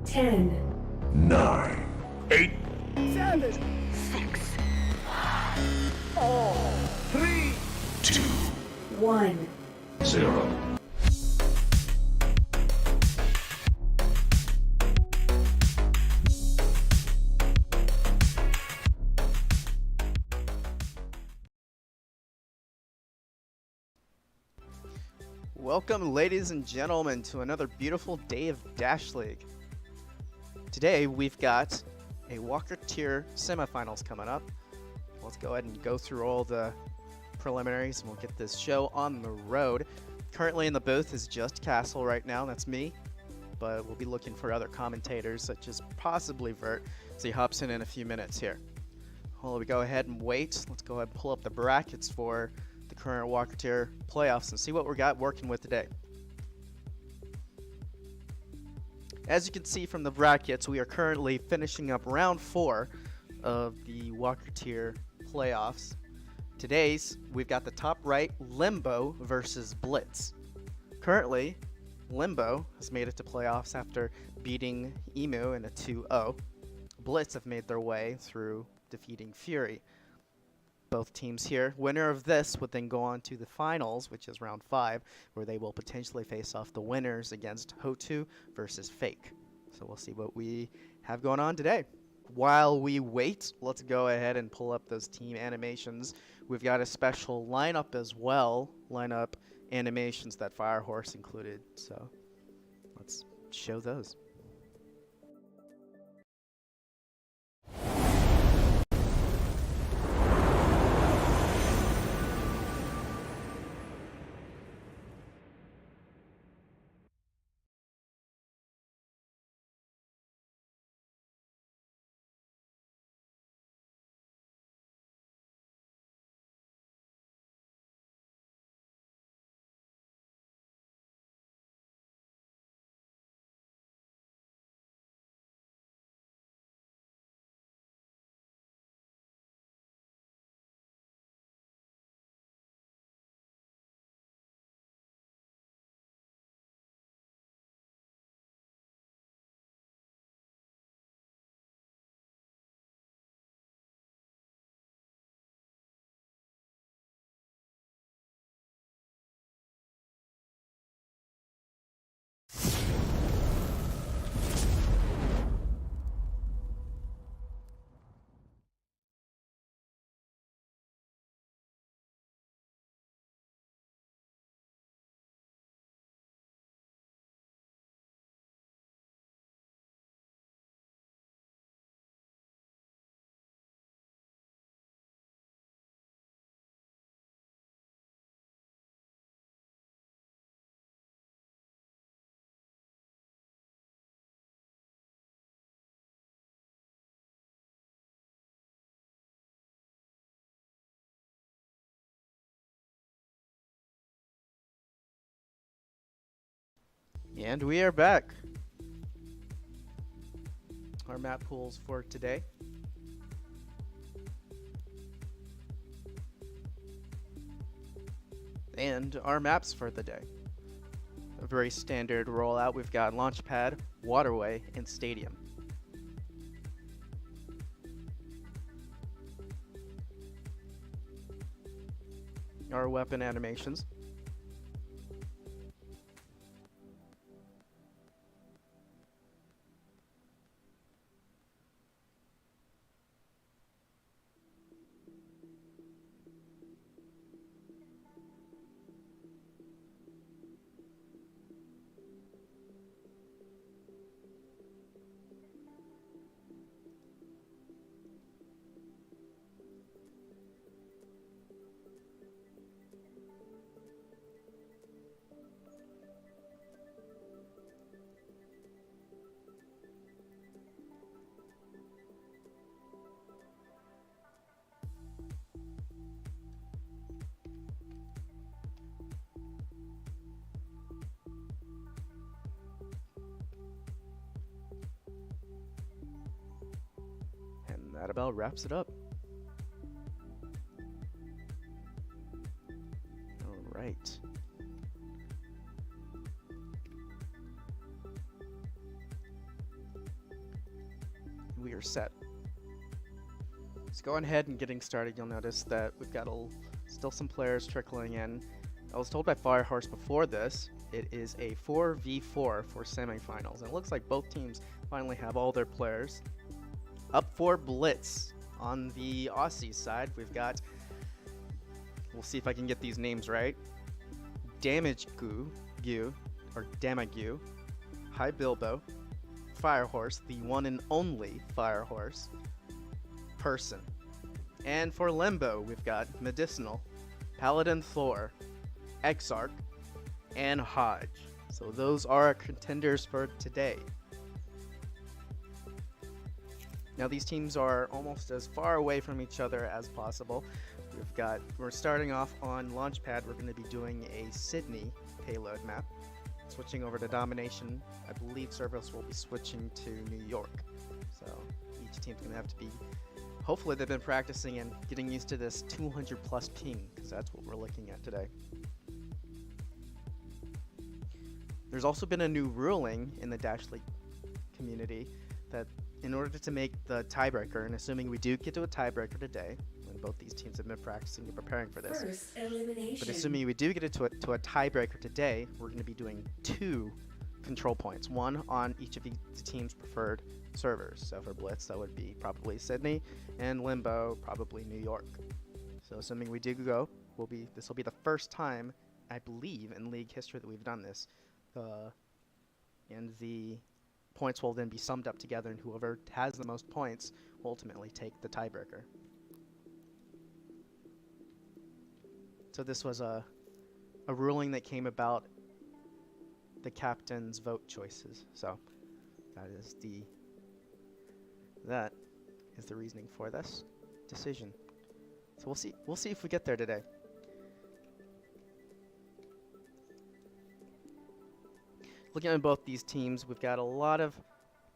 10, 9, 8, 7, 6, 3, 2, 1. 0. Welcome, ladies and gentlemen, to another beautiful day of Dash League. Today, we've got a Walker Tier Semifinals coming up. Let's go ahead and go through all the preliminaries, and we'll get this show on the road. Currently in the booth is just Kastle right now, that's me. But we'll be looking for other commentators, such as possibly Vert, as he hops in a few minutes here. While we go ahead and wait, let's go ahead and pull up the brackets for the current Walker Tier playoffs and see what we got working with today. As you can see from the brackets, we are currently finishing up round 4 of the Walker Tier playoffs. Today's, we've got the top right, Limbo versus Blitz. Currently, Limbo has made it to playoffs after beating Emu in a 2-0. Blitz have made their way through defeating Fury. Both teams here, winner of this would then go on to the finals, which is round 5, where they will potentially face off the winners against Hotu versus Fake. So we'll see what we have going on today. While we wait, let's go ahead and pull up those team animations. We've got a special lineup as well, lineup animations that Firehorse included. So let's show those. And we are back. Our map pools for today. And our maps for the day. A very standard rollout. We've got Launchpad, Waterway, and Stadium. Our weapon animations. that about wraps it up. All right. We are set. Let's go ahead and getting started. You'll notice that we've got still some players trickling in. I was told by Firehorse before this, it is a 4v4 for semifinals. And it looks like both teams finally have all their players. Up for Blitz. On the Aussie side, we've got, we'll see if I can get these names right, Damagu, High Bilbo, Firehorse, the one and only Firehorse, Person. And for Limbo, we've got Medicinal, Paladin Thor, Exarch, and Hodge. So those are our contenders for today. Now these teams are almost as far away from each other as possible. We're starting off on Launchpad. We're going to be doing a Sydney payload map. Switching over to Domination, I believe Cerberus will be switching to New York. So each team's going to have to be, hopefully they've been practicing and getting used to this 200 plus ping, because that's what we're looking at today. There's also been a new ruling in the Dash League community that in order to make the tiebreaker, and assuming we do get to a tiebreaker today, when both these teams have been practicing and preparing for this, but assuming we do get it to a tiebreaker today, we're going to be doing 2 control points, one on each of the team's preferred servers. So for Blitz, that would be probably Sydney, and Limbo, probably New York. So assuming we do go, this will be the first time, I believe, in League history that we've done this. And the points will then be summed up together, and whoever has the most points will ultimately take the tiebreaker. So this was a ruling that came about the captain's vote choices. So that is the reasoning for this decision. So we'll see if we get there today. Looking at both these teams, we've got a lot of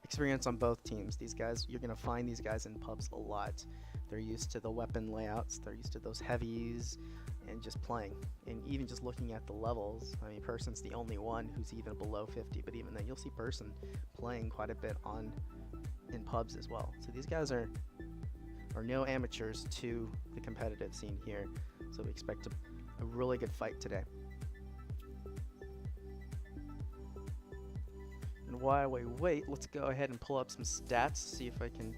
experience on both teams. These guys, you're going to find these guys in pubs a lot. They're used to the weapon layouts, they're used to those heavies, and just playing. And even just looking at the levels, I mean, Person's the only one who's even below 50, but even then you'll see Person playing quite a bit in pubs as well. So these guys are no amateurs to the competitive scene here. So we expect a really good fight today. And while we wait, let's go ahead and pull up some stats, see if I can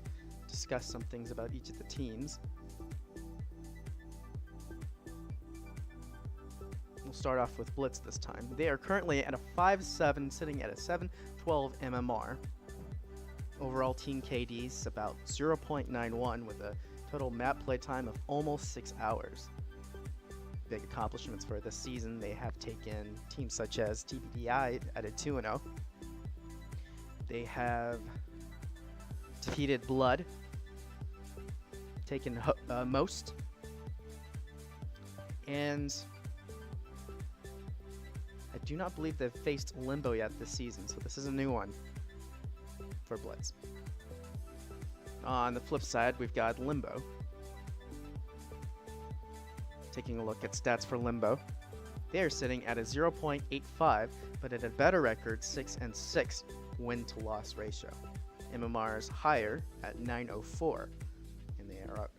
discuss some things about each of the teams. We'll start off with Blitz this time. They are currently at a 5-7, sitting at a 712 MMR. Overall team KD's about 0.91 with a total map play time of almost 6 hours. Big accomplishments for this season. They have taken teams such as TBDI at a 2-0. They have defeated Blood, taken Most, and I do not believe they've faced Limbo yet this season, so this is a new one for Blitz. On the flip side, we've got Limbo. Taking a look at stats for Limbo, they are sitting at a 0.85, but at a better record, 6-6 win-to-loss ratio. MMR is higher at 904, and they are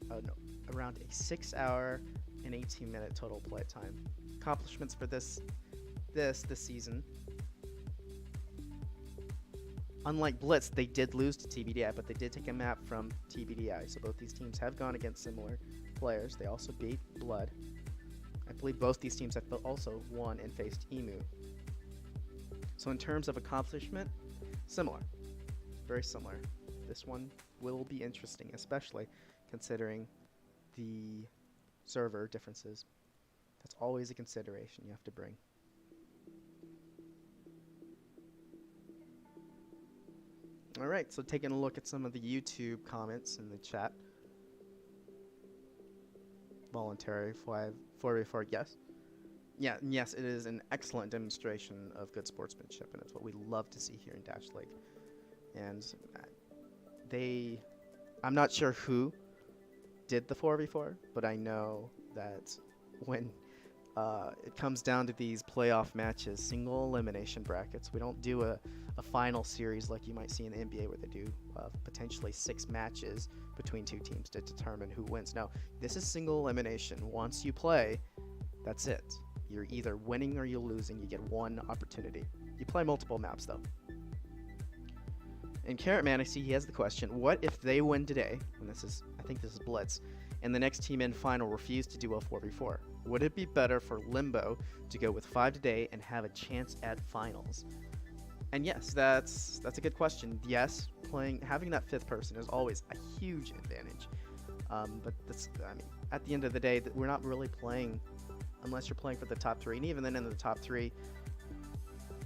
around a 6-hour and 18-minute total play time. Accomplishments for this season. Unlike Blitz, they did lose to TBDI, but they did take a map from TBDI, so both these teams have gone against similar players. They also beat Blood. I believe both these teams have also won and faced Emu. So in terms of accomplishment, similar. Very similar. This one will be interesting, especially considering the server differences. That's always a consideration you have to bring. Alright, so taking a look at some of the YouTube comments in the chat. Voluntary 4v4, yes. Yeah, yes, it is an excellent demonstration of good sportsmanship, and it's what we love to see here in Dash League. And they I'm not sure who did the 4v4, but I know that when it comes down to these playoff matches, single elimination brackets, we don't do a final series like you might see in the NBA where they do potentially 6 matches between 2 teams to determine who wins. No, this is single elimination. Once you play, that's it. You're either winning or you're losing. You get one opportunity. You play multiple maps though. And Carrot Man, I see he has the question, what if they win today, and I think this is Blitz, and the next team in final refused to do a 4v4? Would it be better for Limbo to go with 5 today and have a chance at finals? And yes, that's a good question. Yes, having that 5th person is always a huge advantage. But at the end of the day, we're not really playing unless you're playing for the top 3, and even then in the top 3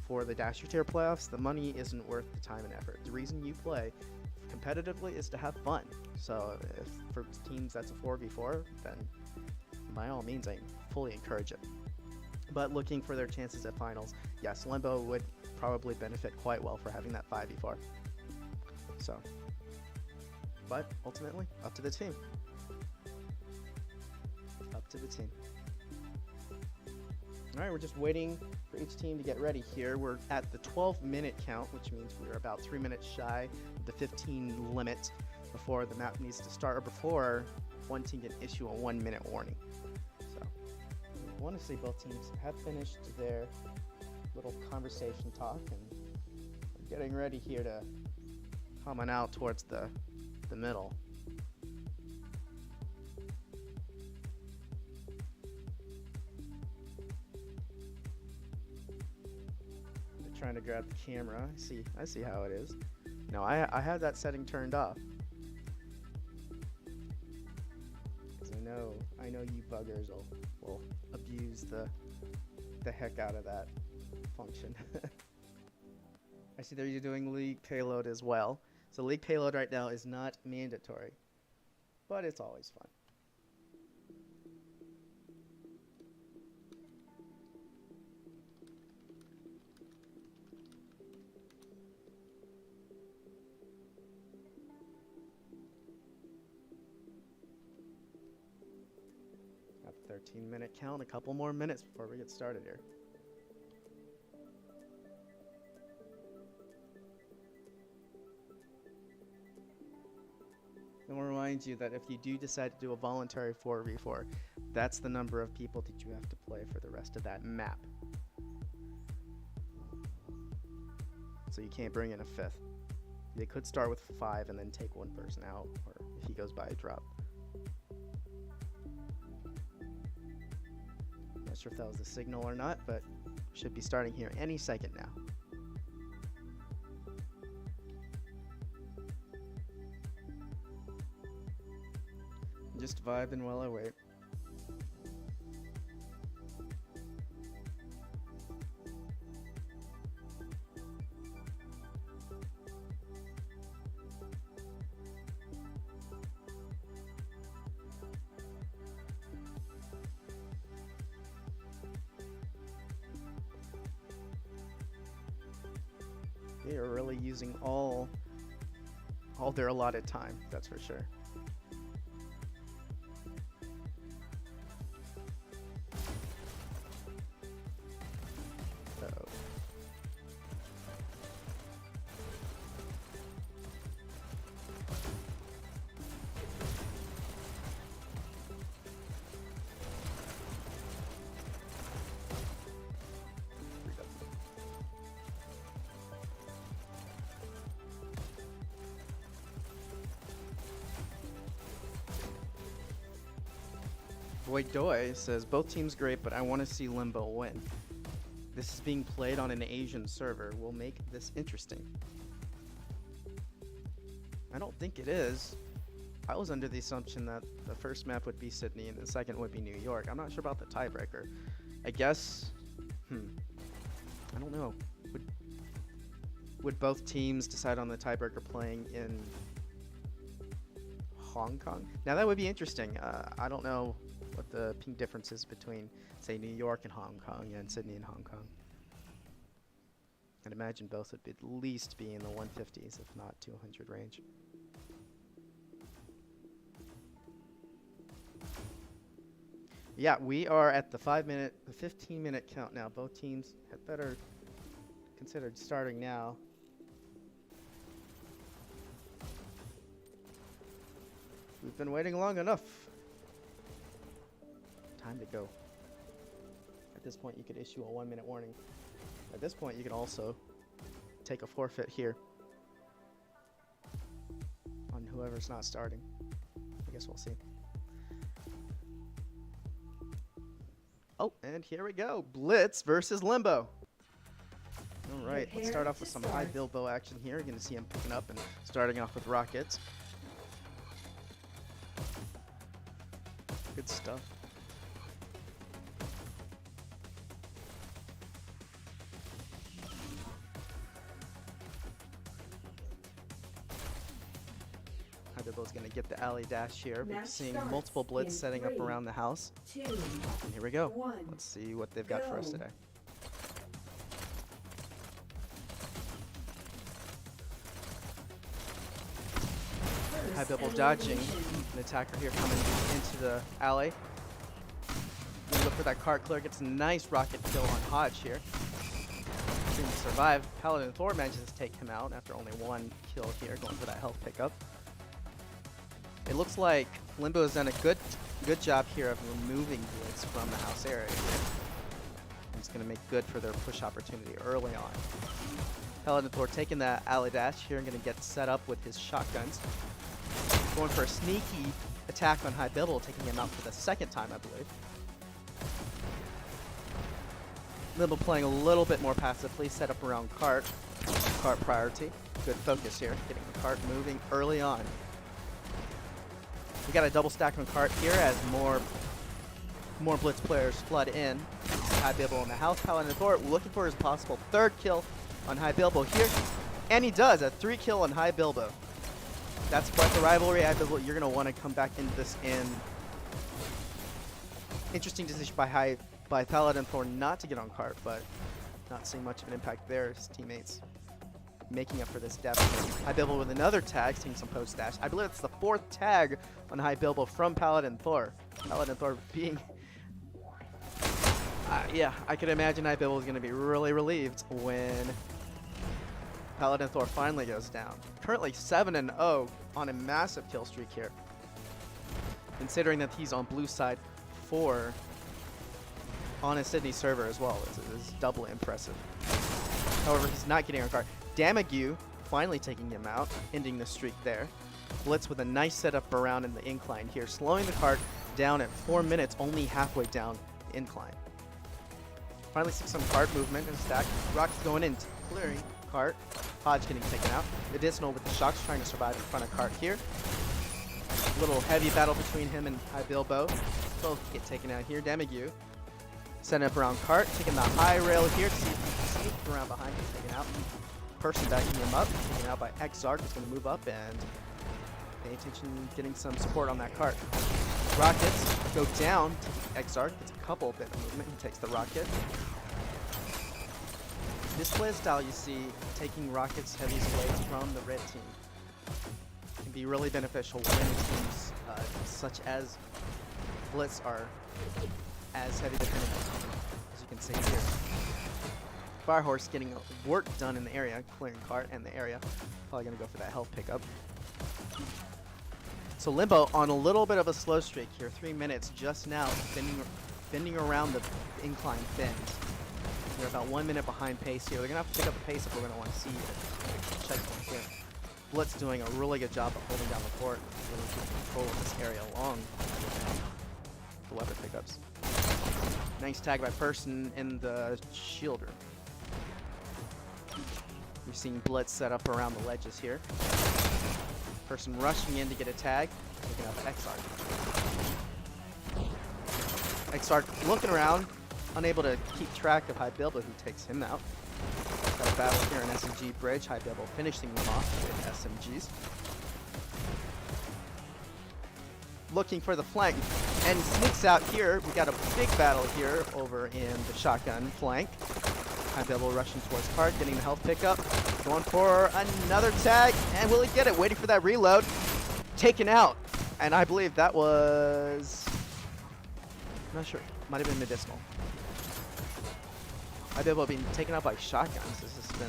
for the Dasher tier playoffs, the money isn't worth the time and effort. The reason you play competitively is to have fun. So if for teams that's a 4v4, then by all means I fully encourage it. But looking for their chances at finals, yes, Limbo would probably benefit quite well for having that 5v4. So, but ultimately, up to the team. Up to the team. Alright, we're just waiting for each team to get ready here. We're at the 12-minute count, which means we're about 3 minutes shy of the 15 limit before the map needs to start, or before one team can issue a 1-minute warning. So, I want to say both teams have finished their little conversation talk, and we're getting ready here to come on out towards the middle. Trying to grab the camera. I see how it is. No, I have that setting turned off. Because I know you buggers will abuse the heck out of that function. I see that you're doing League Payload as well. So League Payload right now is not mandatory, but it's always fun. Got the 13-minute count, a couple more minutes before we get started here. And we'll remind you that if you do decide to do a voluntary 4v4, that's the number of people that you have to play for the rest of that map. So you can't bring in a 5th. They could start with 5 and then take one person out, or if he goes by a drop. Not sure if that was the signal or not, but should be starting here any second now. Just vibing while I wait. They are really using all their allotted time, that's for sure. Boy Doi says, both teams great, but I want to see Limbo win. This is being played on an Asian server. Will make this interesting. I don't think it is. I was under the assumption that the first map would be Sydney and the second would be New York. I'm not sure about the tiebreaker. I guess, I don't know. Would both teams decide on the tiebreaker playing in Hong Kong? Now that would be interesting. I don't know what the ping difference is between, say, New York and Hong Kong and Sydney and Hong Kong. I'd imagine both would at least be in the 150s, if not 200 range. Yeah, we are at the 15-minute count now. Both teams had better considered starting now. We've been waiting long enough. Time to go. At this point, you could issue a 1-minute warning. At this point, you can also take a forfeit here on whoever's not starting. I guess we'll see. Oh, and here we go. Blitz versus Limbo. All right, let's start off with some high Bilbo action here. You're going to see him picking up and starting off with rockets. Good stuff. Bilbo's going to get the alley dash here. We're seeing multiple blitz setting up around the house. And here we go. Let's see what they've got for us today. High Bilbo dodging an attacker here coming into the alley. Gonna look for that cart clear. Gets a nice rocket kill on Hodge here. Seems to survive. Paladin Thor manages to take him out after only 1 kill here, going for that health pickup. It looks like Limbo has done a good job here of removing blitz from the house area here. It's going to make good for their push opportunity early on. Paladin Thor taking that alley dash here and going to get set up with his shotguns. Going for a sneaky attack on High Bilbo, taking him out for the 2nd time, I believe. Limbo playing a little bit more passively, set up around cart priority. Good focus here, getting the cart moving early on. We got a double stack on cart here as more blitz players flood in. High Bilbo in the house. Paladin Thor looking for his possible 3rd kill on High Bilbo here. And he does, a 3 kill on High Bilbo. That's quite the rivalry. High Bilbo, you're going to want to come back into this in. Interesting decision by Paladin Thor not to get on cart, but not seeing much of an impact there. His teammates making up for this depth. High Bilbo with another tag, seeing some post dash. I believe it's the 4th tag on High Bilbo from Paladin Thor. Paladin Thor being... yeah, I could imagine High Bilbo is going to be really relieved when Paladin Thor finally goes down. Currently 7-0 on a massive kill streak here. Considering that he's on blue side 4 on a Sydney server as well. It's doubly impressive. However, he's not getting on card. Damague finally taking him out, ending the streak there. Blitz with a nice setup around in the incline here, slowing the cart down at 4 minutes, only halfway down the incline. Finally see some cart movement in stack. Rock's going in, clearing cart. Hodge getting taken out. Medicinal with the shocks, trying to survive in front of cart here. Little heavy battle between him and High Bilbo. Both get taken out here. Damague setting up around cart, taking the high rail here to see if he can sneak around behind him, taken out. Person backing him up, taken out by Exarch, is going to move up and pay attention, getting some support on that cart. Rockets go down to Exarch, gets a couple bit of movement, he takes the rocket. This play style you see, taking rockets heavy slays from the red team, can be really beneficial when teams such as Blitz are as heavy defending as you can see here. Firehorse getting work done in the area, clearing cart and the area. Probably going to go for that health pickup. So Limbo on a little bit of a slow streak here. 3 minutes just now, bending around the incline bend. They're about 1 minute behind pace here. They're going to have to pick up the pace if we're going to want to see a checkpoint here. Blitz doing a really good job of holding down the court, really keeping control of this area along the weapon pickups. Nice tag by Person in the shielder. We've seen Blitz set up around the ledges here. Person rushing in to get a tag, taking out Exarch. Exarch looking around, unable to keep track of High Bilbo, who takes him out. Got a battle here in SMG Bridge. High Bilbo finishing them off with SMGs. Looking for the flank and sneaks out here. We got a big battle here over in the shotgun flank. High Bilbo rushing towards cart, getting the health pickup. Going for another tag, and will he get it? Waiting for that reload. Taken out. And I believe that was I'm not sure. Might have been medicinal. Hyperdash being taken out by shotguns. This has been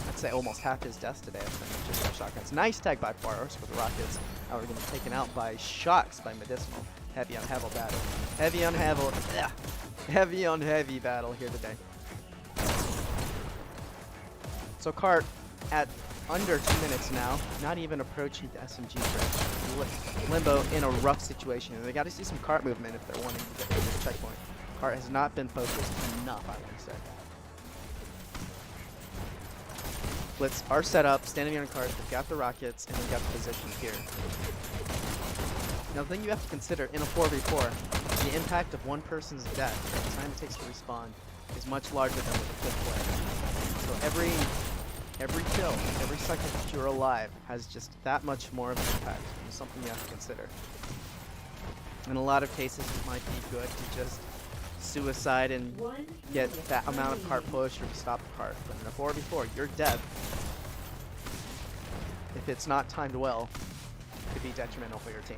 I'd say almost half his deaths today have been just by shotguns. Nice tag by Faros for the Rockets. Now we're going to be taken out by shocks by medicinal. Heavy on heavy battle. Heavy on heavy. Ugh. Heavy on heavy battle here today. So Cart at under 2 minutes now, not even approaching the SMG bridge. Limbo in a rough situation. And they got to see some Cart movement if they're wanting to get to the checkpoint. Cart has not been focused enough, I want to say. Blitz are set up, standing on Cart. They've got the rockets, and they've got the position here. Now, the thing you have to consider in a 4v4, the impact of one person's death, the time it takes to respawn, is much larger than with a fifth player. So every kill, every second that you're alive has just that much more of an impact. It's something you have to consider. In a lot of cases, it might be good to just suicide and get that amount of cart push or to stop the cart. But in a 4v4, your death, if it's not timed well, could be detrimental for your team.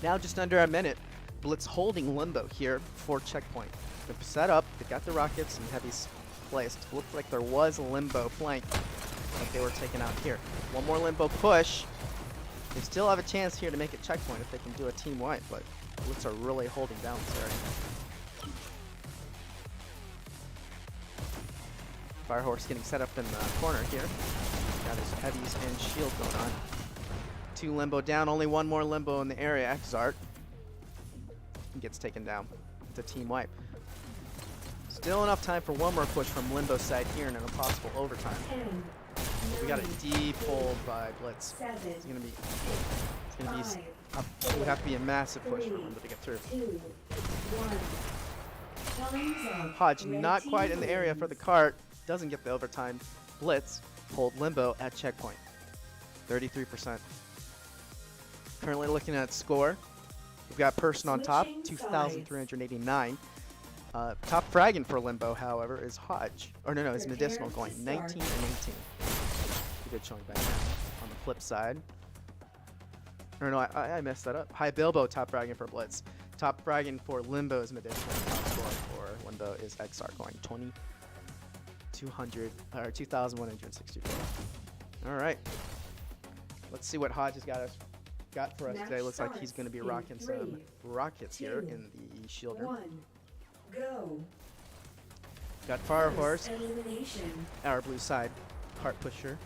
Now just under a minute, Blitz holding Limbo here for checkpoint. They're set up, they've got the rockets and heavies placed. Looks like there was a Limbo flank like they were taken out here. One more Limbo push. They still have a chance here to make a checkpoint if they can do a team wipe, but Blitz are really holding down this area. Firehorse getting set up in the corner here. Got his heavies and shield going on. 2 Limbo down, only 1 more Limbo in the area. Exart gets taken down. It's a team wipe. Still enough time for one more push from Limbo's side here in an impossible overtime. We got a deep hold by Blitz. It's gonna be it would have to be a massive push for Limbo to get through. Hodge not quite in the area for the cart. Doesn't get the overtime. Blitz hold Limbo at checkpoint. 33%. Currently looking at score. We've got Person on top, 2,389. Top fragging for Limbo, however, is Hodge. Or no, it's Medicinal going 19 and 18. Good showing back now. On the flip side. Or no, I messed that up. High Bilbo top fragging for Blitz. Top fragging for Limbo is Medicinal. Top score for Limbo is XR going 2,164. All right. Let's see what Hodge has got for us today. Looks like he's going to be rocking some rockets here in the shielder. Go. Got Firehorse, our blue side, cart pusher.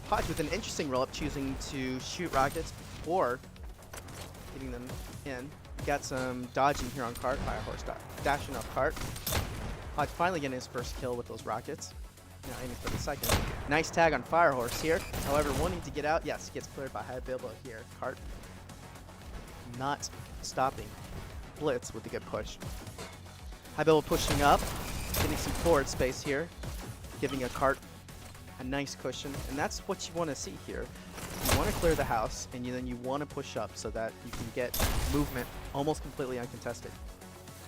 Hodge with an interesting roll-up, choosing to shoot rockets before hitting them in. Got some dodging here on cart. Firehorse dashing off cart. Hodge finally getting his first kill with those rockets. Now aiming for the second. Nice tag on Firehorse here. However, wanting to get out, yes, gets cleared by High Bilbo here. Cart not stopping Blitz with a good push. High Bilbo pushing up, getting some forward space here, giving a cart a nice cushion, and that's what you want to see here. You want to clear the house, and then you want to push up so that you can get movement almost completely uncontested.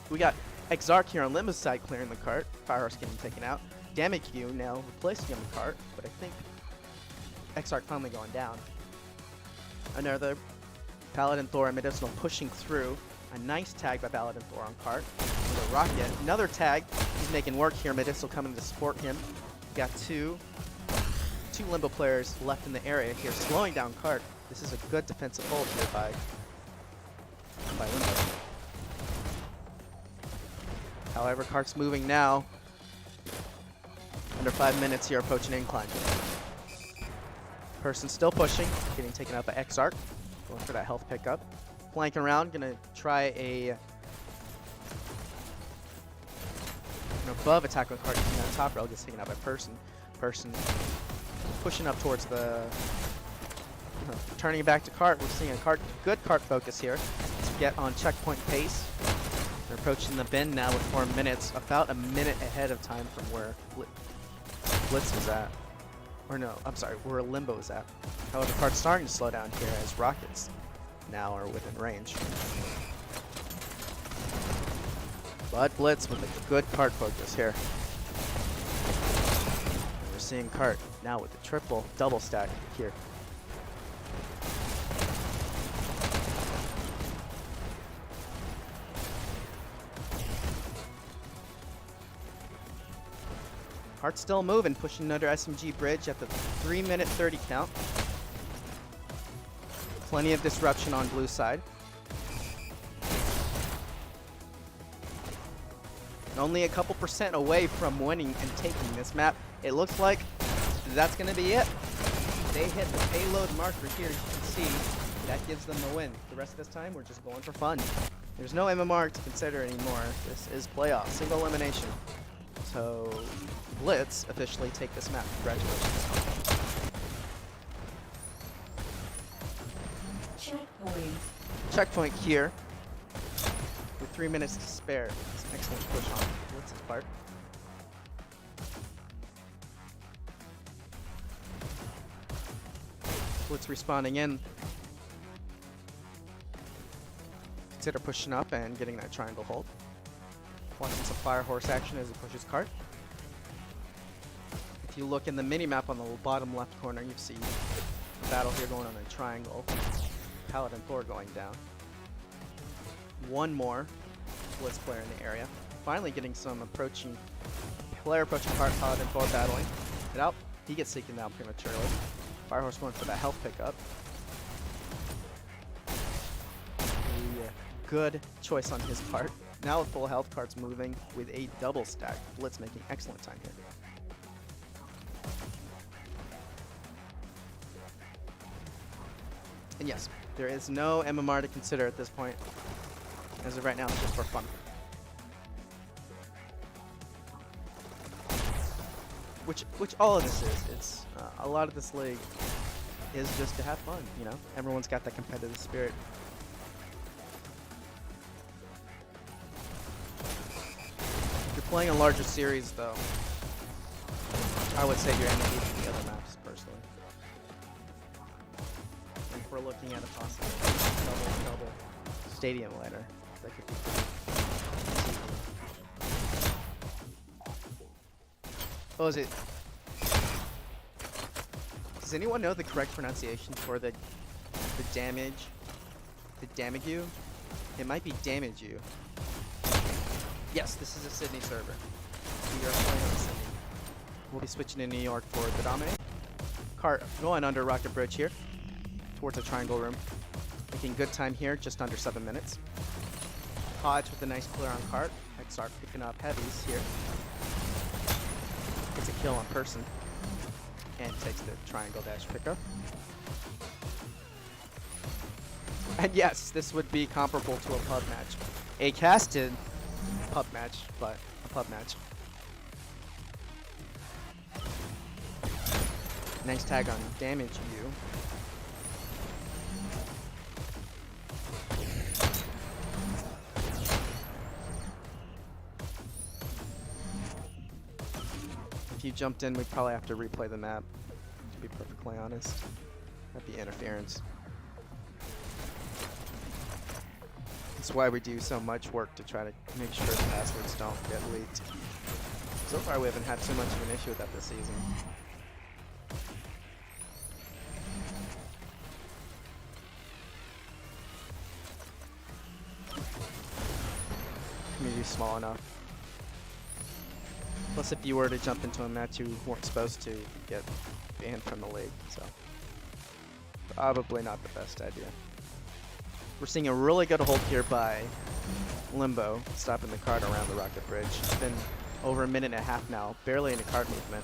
We got Exarch here on Limbo's side clearing the cart. Firehorse getting taken out. Damage now replacing him the cart, but I think Exarch finally going down. Another Paladin Thor and Medicinal pushing through. A nice tag by Paladin Thor on cart with a rocket. Another tag. He's making work here. Medicinal coming to support him. Got two Limbo players left in the area here, slowing down cart. This is a good defensive hold here by Limbo. However, cart's moving now. Under 5 minutes here, approaching incline. Person still pushing, getting taken out by Exarch. Going for that health pickup. Flanking around, gonna try an above attack on cart. On top rail gets taken out by Person. Person pushing up towards the. Turning back to cart. We're seeing a good cart focus here to get on checkpoint pace. They're approaching the bend now with 4 minutes, about a minute ahead of time from where Blitz was at. Or no, I'm sorry, where Limbo was at. However, cart's starting to slow down here as rockets now are within range. But Blitz with a good cart focus here. And we're seeing cart now with the double stack here. Cart's still moving, pushing under SMG bridge at the 3-minute 30 count. Plenty of disruption on blue side. Only a couple % away from winning and taking this map. It looks like that's going to be it. They hit the payload marker here. You can see that gives them the win. The rest of this time, we're just going for fun. There's no MMR to consider anymore. This is playoff, single elimination. So Blitz officially take this map. Congratulations. Checkpoint. Checkpoint here with 3 minutes to spare. It's an excellent push on Blitz's part. Blitz respawning in. Consider pushing up and getting that triangle hold. Watching some fire horse action as he pushes cart. If you look in the mini-map on the bottom left corner, you see a battle here going on a triangle. Paladin 4 going down. One more Blitz player in the area. Finally getting some player approaching cart, Paladin 4 battling. Get out. He gets taken down prematurely. Firehorse going for that health pickup. A good choice on his part. Now with full health, carts moving with a double stack. Blitz making excellent time here. And yes, there is no MMR to consider at this point. As of right now, it's just for fun. Which all of this is. It's a lot of this league is just to have fun, you know? Everyone's got that competitive spirit. If you're playing a larger series, though, I would say you're MVP for the other maps, personally. And if we're looking at a possible double stadium later, that could be pretty. Oh, is it? Does anyone know the correct pronunciation for the damage? The damage? It might be damage you. Yes, this is a Sydney server. We are playing on Sydney. We'll be switching to New York for the dominate. Cart going under Rocket Bridge here, towards the triangle room. Making good time here, just under 7 minutes. Hodge with a nice clear on cart. XR picking up heavies here. Gets a kill on person. And takes the triangle dash pickup. And yes, this would be comparable to a pub match. A casted pub match, but a pub match. Nice tag on damage you. If you jumped in, we'd probably have to replay the map, to be perfectly honest. That'd be interference. That's why we do so much work to try to make sure the passwords don't get leaked. So far, we haven't had too much of an issue with that this season. Community's small enough. Plus, if you were to jump into a match you weren't supposed to, you'd get banned from the league, so probably not the best idea. We're seeing a really good hold here by Limbo, stopping the cart around the Rocket Bridge. It's been over a minute and a half now, barely any cart movement.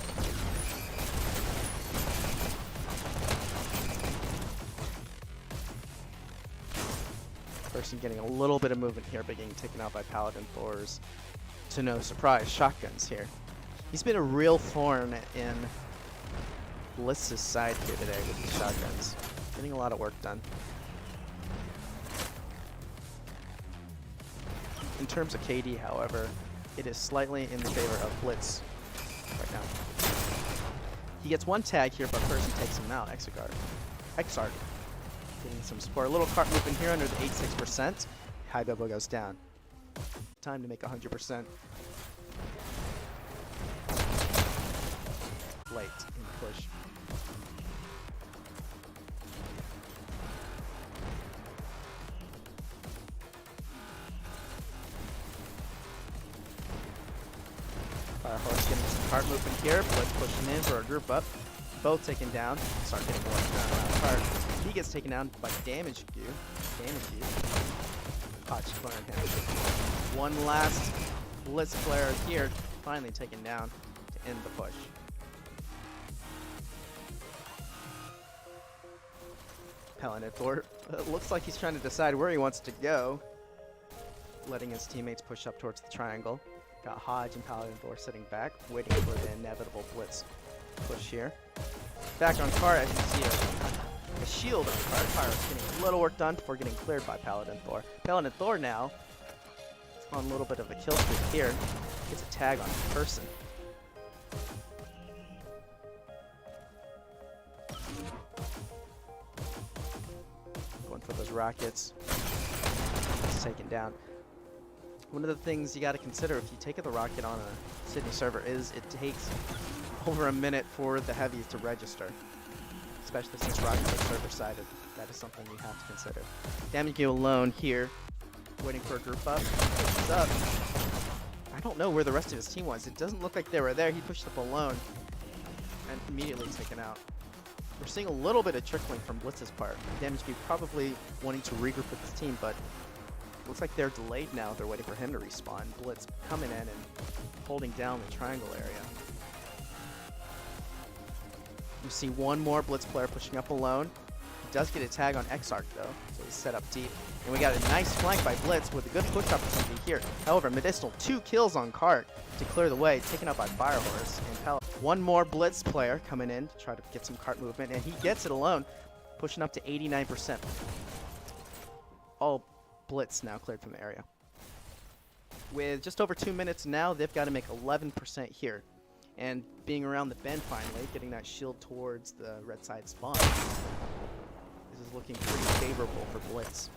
Person getting a little bit of movement here, but getting taken out by Paladin 4s. To no surprise, shotguns here. He's been a real thorn in Blitz's side here today with these shotguns. Getting a lot of work done. In terms of KD, however, it is slightly in the favor of Blitz right now. He gets one tag here, but Person takes him out. Exegard. Getting some support. A little cart movement here under the 86%. High Bubble goes down. Time to make 100%. Late in the push. Firehorse getting some cart movement here. Blitz pushing in for a group up. Both taken down. Start getting more cart. He gets taken down by damage you. Hotch clearing him. One last Blitz player here, finally taken down to end the push. Commentator looks like he's trying to decide where he wants to go, letting his teammates push up towards the triangle. Got Hodge and Commentator sitting back, waiting for the inevitable Blitz push here. Back on cart, as you see a shield on cart. Pirate's getting a little work done before getting cleared by Commentator. Commentator now on a little bit of a kill streak here. Gets a tag on person. Going for those rockets. It's taken down. One of the things you got to consider if you take the rocket on a Sydney server is it takes over a minute for the heavies to register. Especially since rockets are server-sided. That is something you have to consider. Damage you alone here. Waiting for a group up. What's up? I don't know where the rest of his team was. It doesn't look like they were there. He pushed up alone and immediately taken out. We're seeing a little bit of trickling from Blitz's part. Damage probably wanting to regroup with his team, but looks like they're delayed now. They're waiting for him to respawn. Blitz coming in and holding down the triangle area. You see one more Blitz player pushing up alone. He does get a tag on Exarch though, so he's set up deep. And we got a nice flank by Blitz with a good push opportunity here. However, Medicinal 2 kills on cart to clear the way, taken out by Firehorse and Pellet. One more Blitz player coming in to try to get some cart movement, and he gets it alone, pushing up to 89%. All Blitz now cleared from the area. With just over 2 minutes now, they've got to make 11% here. And being around the bend finally, getting that shield towards the red side spawn. This is looking pretty favorable for Blitz.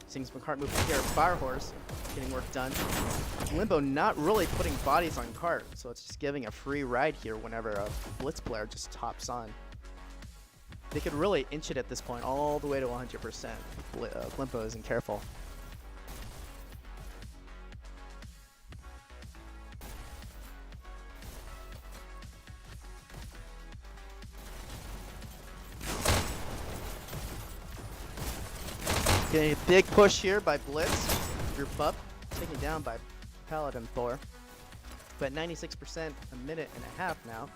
Seeing some cart movement here. Firehorse getting work done. Limbo not really putting bodies on cart, so it's just giving a free ride here whenever a Blitz player just tops on. They could really inch it at this point all the way to 100%. Limbo isn't careful. Getting a big push here by Blitz. Group up, taken down by Paladin Thor. But 96%, a minute and a half now.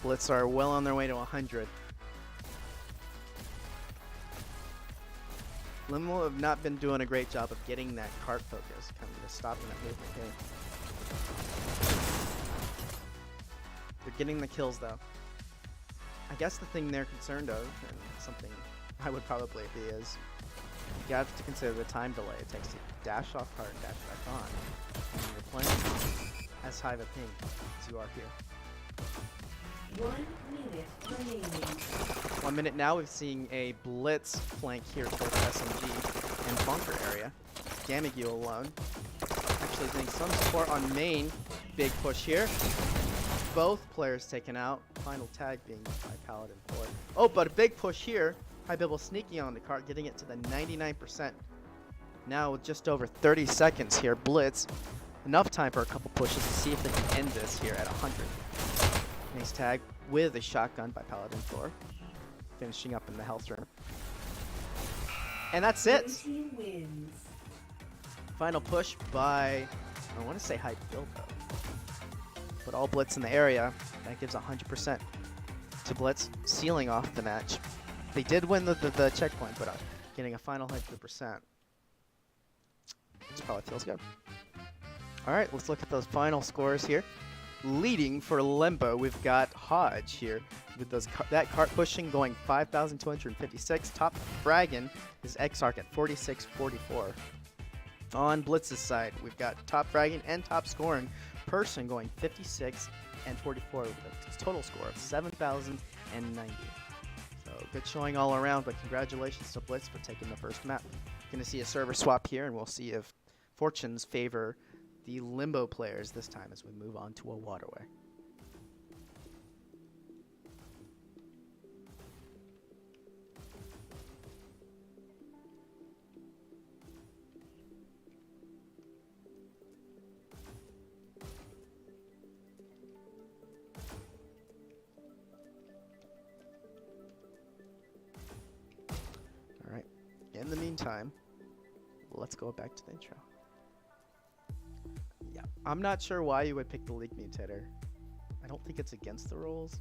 Blitz are well on their way to 100. Limbo have not been doing a great job of getting that cart focus, kind of stopping that movement here. They're getting the kills though. I guess the thing they're concerned of, and something I would probably be, is you have to consider the time delay it takes to dash off cart and dash back on. And you're playing as high of a ping as you are here. 1 minute remaining. 1 minute now, we've seen a Blitz flank here towards SMG and bunker area. Gamagu alone. Actually getting some support on main. Big push here. Both players taken out. Final tag being by Paladin 4. Oh, but a big push here. Hybibble sneaking on the cart, getting it to the 99%. Now with just over 30 seconds here, Blitz. Enough time for a couple pushes to see if they can end this here at 100. Nice tag with a shotgun by Paladin Thor. Finishing up in the health room. And that's it. Blue team wins. Final push by, I want to say Hyperdash though. But all Blitz in the area, that gives 100% to Blitz, sealing off the match. They did win the checkpoint, but getting a final 100%. This probably feels good. Alright, let's look at those final scores here. Leading for Limbo, we've got Hodge here with that cart pushing going 5,256. Top fragging is Exarch at 4644. On Blitz's side, we've got top fragging and top scoring person going 56 and 44 with a total score of 7,090. So good showing all around, but congratulations to Blitz for taking the first map. Going to see a server swap here, and we'll see if fortunes favor the Limbo players this time as we move on to a waterway. meantime, let's go back to the intro. Yeah, I'm not sure why you would pick the League Mutator. I don't think it's against the rules.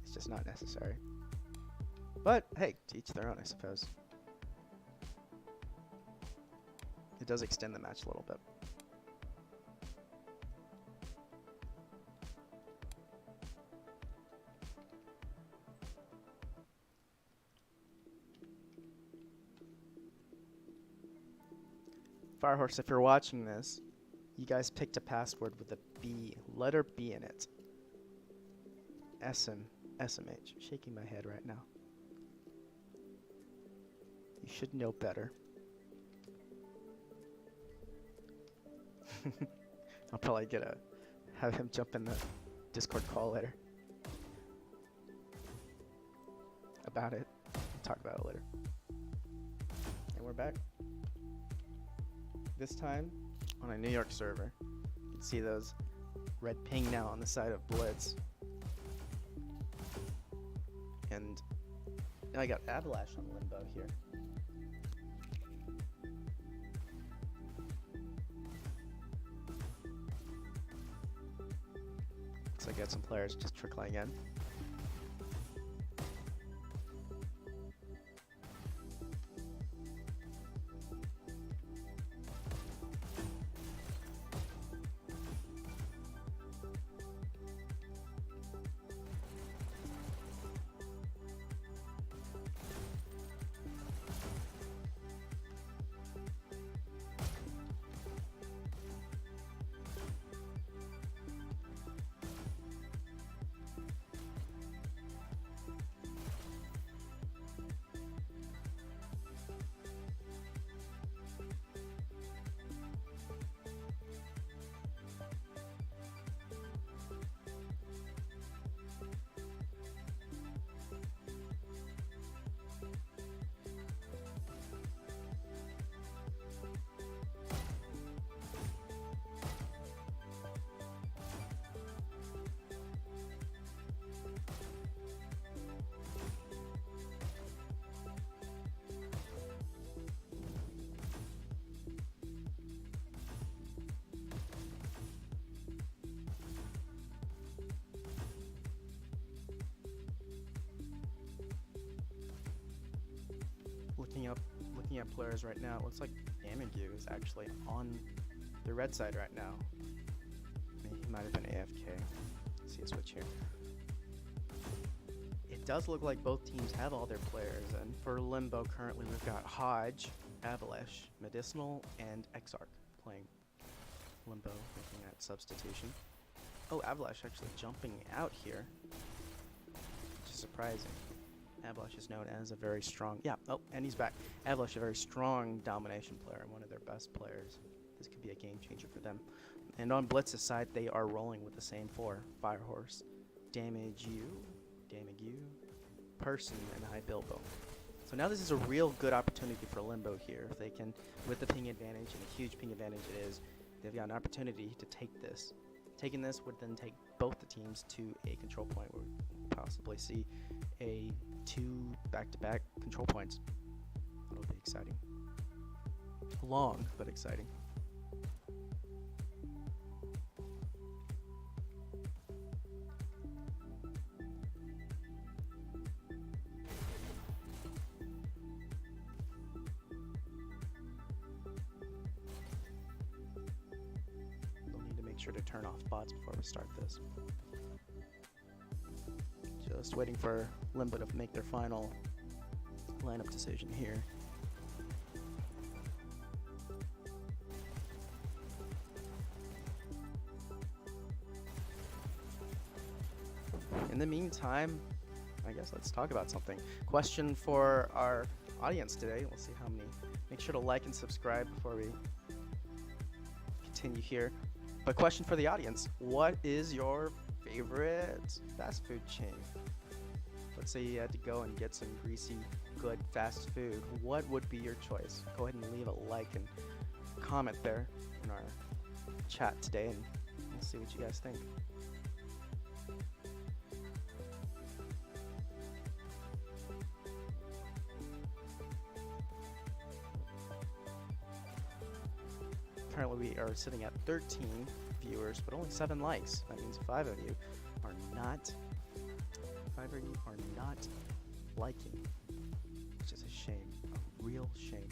It's just not necessary. But hey, to each their own, I suppose. It does extend the match a little bit. Firehorse, if you're watching this, you guys picked a password with a B, letter B in it. SMH. Shaking my head right now. You should know better. I'll probably have him jump in the Discord call later. About it. Talk about it later. And we're back. This time on a New York server. You can see those red ping now on the side of Blitz. And I got Avalash on Limbo here. Looks like I got some players just trickling in. Looking at players right now, it looks like Amigu is actually on the red side right now. I mean, he might have been AFK. Let's see a switch here. It does look like both teams have all their players, and for Limbo currently we've got Hodge, Avalash, Medicinal, and Exarch playing. Limbo making that substitution. Oh, Avalash actually jumping out here, which is surprising. Avalash is known as a very strong, and he's back. Avalash, a very strong domination player, one of their best players. This could be a game changer for them. And on Blitz's side, they are rolling with the same four: Firehorse, Damage You, Person, and High Bilbo. So now this is a real good opportunity for Limbo here. If they can, with the ping advantage, and a huge ping advantage it is, they've got an opportunity to take this. Taking this would then take both the teams to a control point where we possibly see a 2 back-to-back control points. That'll be exciting. Long, but exciting. We'll need to make sure to turn off bots before we start this. Just waiting for Limbo to make their final lineup decision here. In the meantime, I guess let's talk about something. Question for our audience today. We'll see how many. Make sure to like and subscribe before we continue here. But question for the audience: what is your favorite fast food chain? Let's say you had to go and get some greasy, good fast food. What would be your choice? Go ahead and leave a like and comment there in our chat today, and we'll see what you guys think. currently we are sitting at 13 viewers, but only 7 likes. That means 5 of you are not liking, which is a shame, a real shame.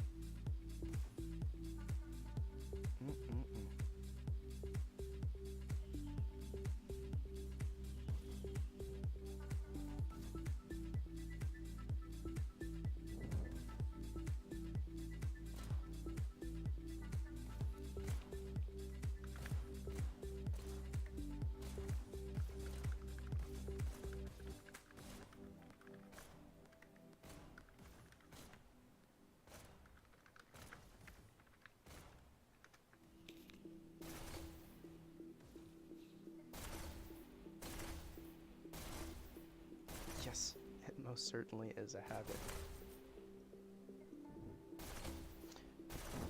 Yes, it most certainly is a habit.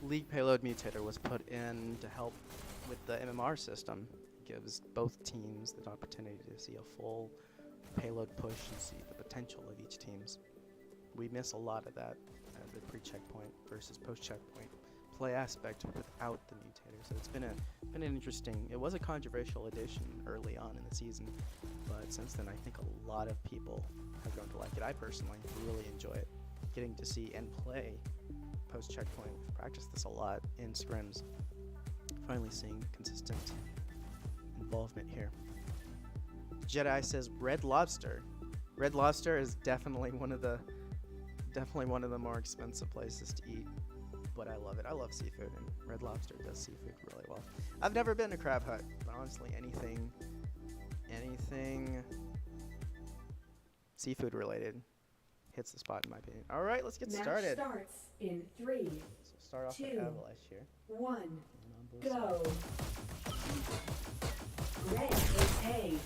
League Payload Mutator was put in to help with the MMR system. Gives both teams the opportunity to see a full payload push and see the potential of each team's. We miss a lot of that as a pre-checkpoint versus post-checkpoint play aspect without the mutator. So it's been an interesting. It was a controversial addition early on in the season, but since then I think a lot of people have grown to like it. I personally really enjoy it, getting to see and play post-checkpoint. We've practiced this a lot in scrims. Finally seeing consistent involvement here. Jedi says Red Lobster. Red Lobster is definitely one of the more expensive places to eat, but I love it. I love seafood, and Red Lobster does seafood really well. I've never been to Crab Hut, but honestly, anything seafood related hits the spot in my opinion. All right, let's get started. Match starts in 3, So start off with 2, Avalash here. 1, And on both go. sides. Red takes A.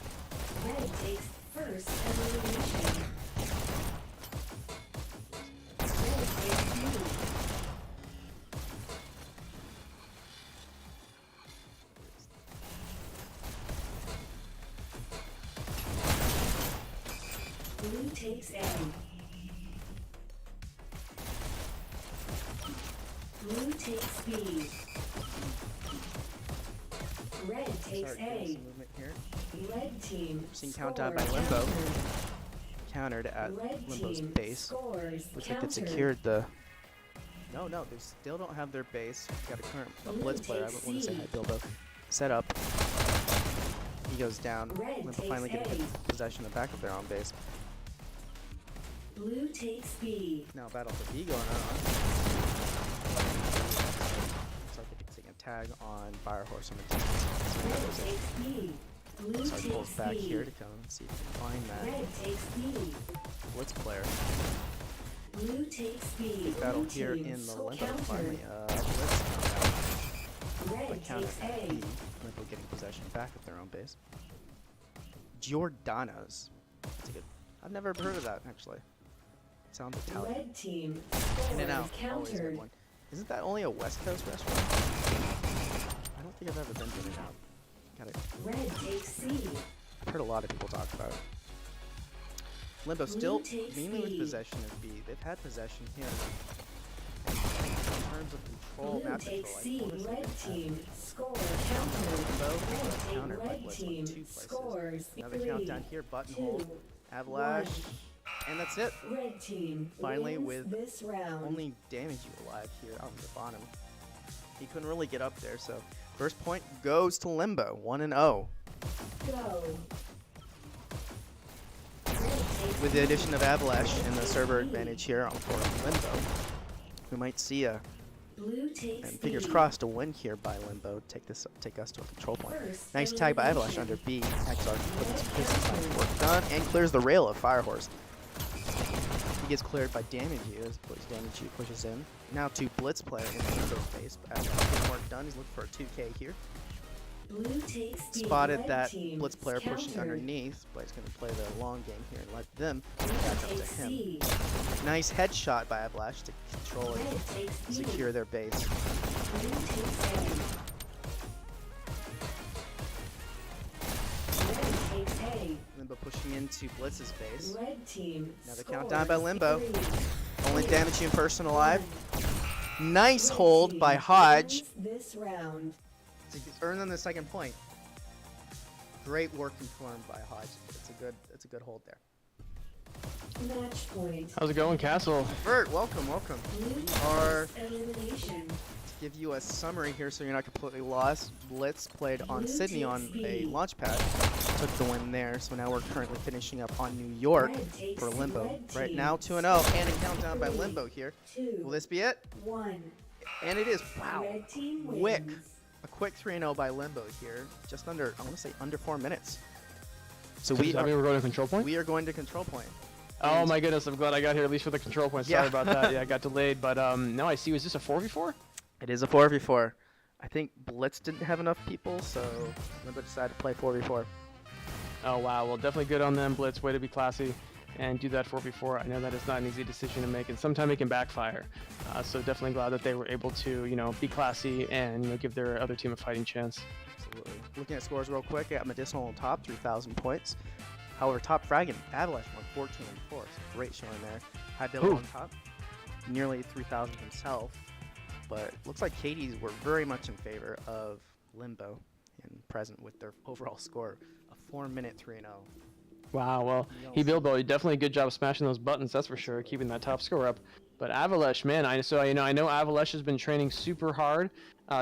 Red takes first elimination. Red takes B. Blue takes A. Blue takes B. Red takes Start doing A. some movement here. Red team Seeing countdown by scores Limbo. countered. Countered at Red Limbo's team base. scores Looks like they countered. secured the. No, they still don't have their base. We've got a Blue blitz player. I takes want to say C. hi, Bilbo. Set up. He goes down. Red Limbo takes finally getting A. possession of the back of their own base. Blue takes B. Now battle for B going on. Looks like they're taking a tag on Fire Horse on the team. Red takes B. Blue So he pulls takes back B. here to come and see if he can find that Red takes B. blitz player. Blue takes B. Big battle Blue here team in the Limbo. countered. Finally, blitz countdown. Red But counter takes at A. B. Limbo getting possession back of their own base. Giordano's. That's a good. I've never heard of that actually. Sounds Italian. Red team In and out. scores Always a good countered. one. Isn't that only a West Coast restaurant? I don't think I've ever been to In and Out. Got it. Red takes C. I've heard a lot of people talk about it. Limbo Blue still takes mainly with B. possession of B. They've had possession here. And in terms of control, Blue map takes control, C. I wanna say Red they've had team scores countered. Limbo Red take countered by red Blitz team on 2 places. scores Another 3, countdown here, button 2, hold, Avalash, and that's it. Red team Finally wins with this round. Only damage you alive here on the bottom. He couldn't really get up there, so first point goes to Limbo, 1-0. Go. With the addition of Avalash and the server advantage here on for Limbo, we might see a, Blue takes and fingers B. crossed, a win here by Limbo. Take us to a control point. First Nice tag by Avalash elimination. under B. Exarch putting some business work done and clears the rail of Firehorse. He gets cleared by Damage U as Damage U pushes in. Now to Blitz player in Limbo's base, but Avalash getting work done. He's looking for a 2K here. Blue takes B. Spotted Red that team Blitz player pushing countered. underneath, but he's going to play the long game here and let them Blue back up takes to him. C. Nice headshot by Avalash to control Red and takes B. secure their base. Blue takes A. Red takes A. Limbo pushing into Blitz's base. Red team Now the scores countdown by Limbo. 3, Only damage you in person alive. Nice Red hold team by Hodge. wins this round. To earn them the second point. Great work confirmed by Hodge. It's a good hold there. Match point. How's it going, Kastle? Vert, welcome. Blue We team's are elimination. to give you a summary here so you're not completely lost. Blitz played on Blue Sydney on takes a B. launch pad. Took the win there, so now we're currently finishing up on New York Red takes for Limbo. red Right team. now 2-0 and a countdown by Limbo here. 2, Will this be it? 1. And it is. Wow. Red team Quick. wins. A quick 3-0 by Limbo here. Just under, I want to say under 4 minutes. So Does we that mean we're going to control point? we are going to control point. Oh my goodness, I'm glad I got here at least for the control point. Sorry Yeah. about that. Yeah, I got delayed, but no, I see. Was this a 4v4? It is a 4v4. I think Blitz didn't have enough people, so Limbo decided to play 4v4. Oh wow, well definitely good on them, Blitz. Way to be classy and do that 4v4. I know that is not an easy decision to make, and sometimes it can backfire. So definitely glad that they were able to, be classy and give their other team a fighting chance. Absolutely. Looking at scores real quick, I got Medicinal on top, 3,000 points. However, top fragging, Avalanche won 14 and 4, so great showing there. High Bill Ooh. on top, nearly 3,000 himself. But looks like Katie's were very much in favor of Limbo and present with their overall score, a 4-minute 3-0. Wow, well, he Bilbo, he definitely a good job of smashing those buttons, that's for sure, keeping that top score up. But Avalanche, man, I know Avalanche has been training super hard,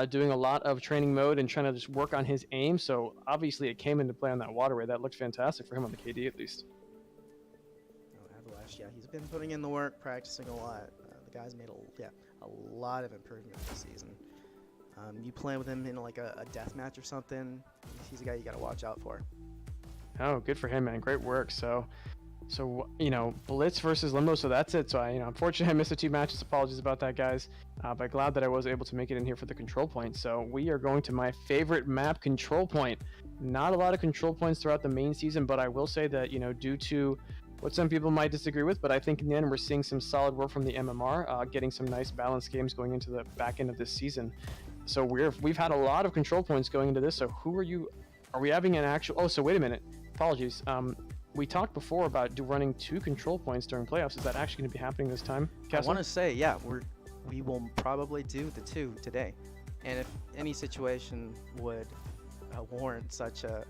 doing a lot of training mode and trying to just work on his aim. So obviously it came into play on that waterway. That looked fantastic for him on the KD at least. Oh, Avalanche, yeah, he's been putting in the work, practicing a lot. The guy's made a lot of improvement this season. You play with him in like a death match or something, he's a guy you got to watch out for. Oh, good for him, man. Great work. So Blitz versus Limbo. So that's it. So unfortunately I missed the 2 matches. Apologies about that, guys. But glad that I was able to make it in here for the control point. So we are going to my favorite map, control point. Not a lot of control points throughout the main season, but I will say that, due to what some people might disagree with, but I think in the end we're seeing some solid work from the MMR, getting some nice balanced games going into the back end of this season. So we've had a lot of control points going into this. So are we having an actual, oh, so wait a minute. Apologies. We talked before about running 2 control points during playoffs. Is that actually going to be happening this time, I Kastle? want to say, yeah, we will probably do the 2 today. And if any situation would warrant such a...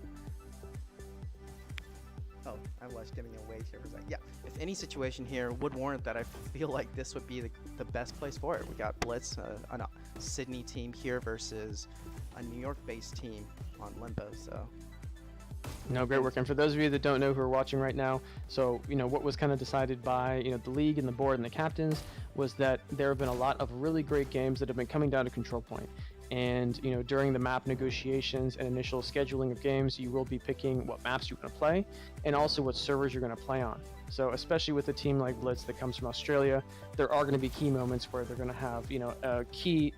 Oh, I'm getting away here for a second. Yeah, if any situation here would warrant that, I feel like this would be the best place for it. We got Blitz, a Sydney team here versus a New York-based team on Limbo, so... No, great work. And for those of you that don't know who are watching right now, so, what was kind of decided by, the league and the board and the captains was that there have been a lot of really great games that have been coming down to control point. And, during the map negotiations and initial scheduling of games, you will be picking what maps you're going to play and also what servers you're going to play on. So especially with a team like Blitz that comes from Australia, there are going to be key moments where they're going to have, a key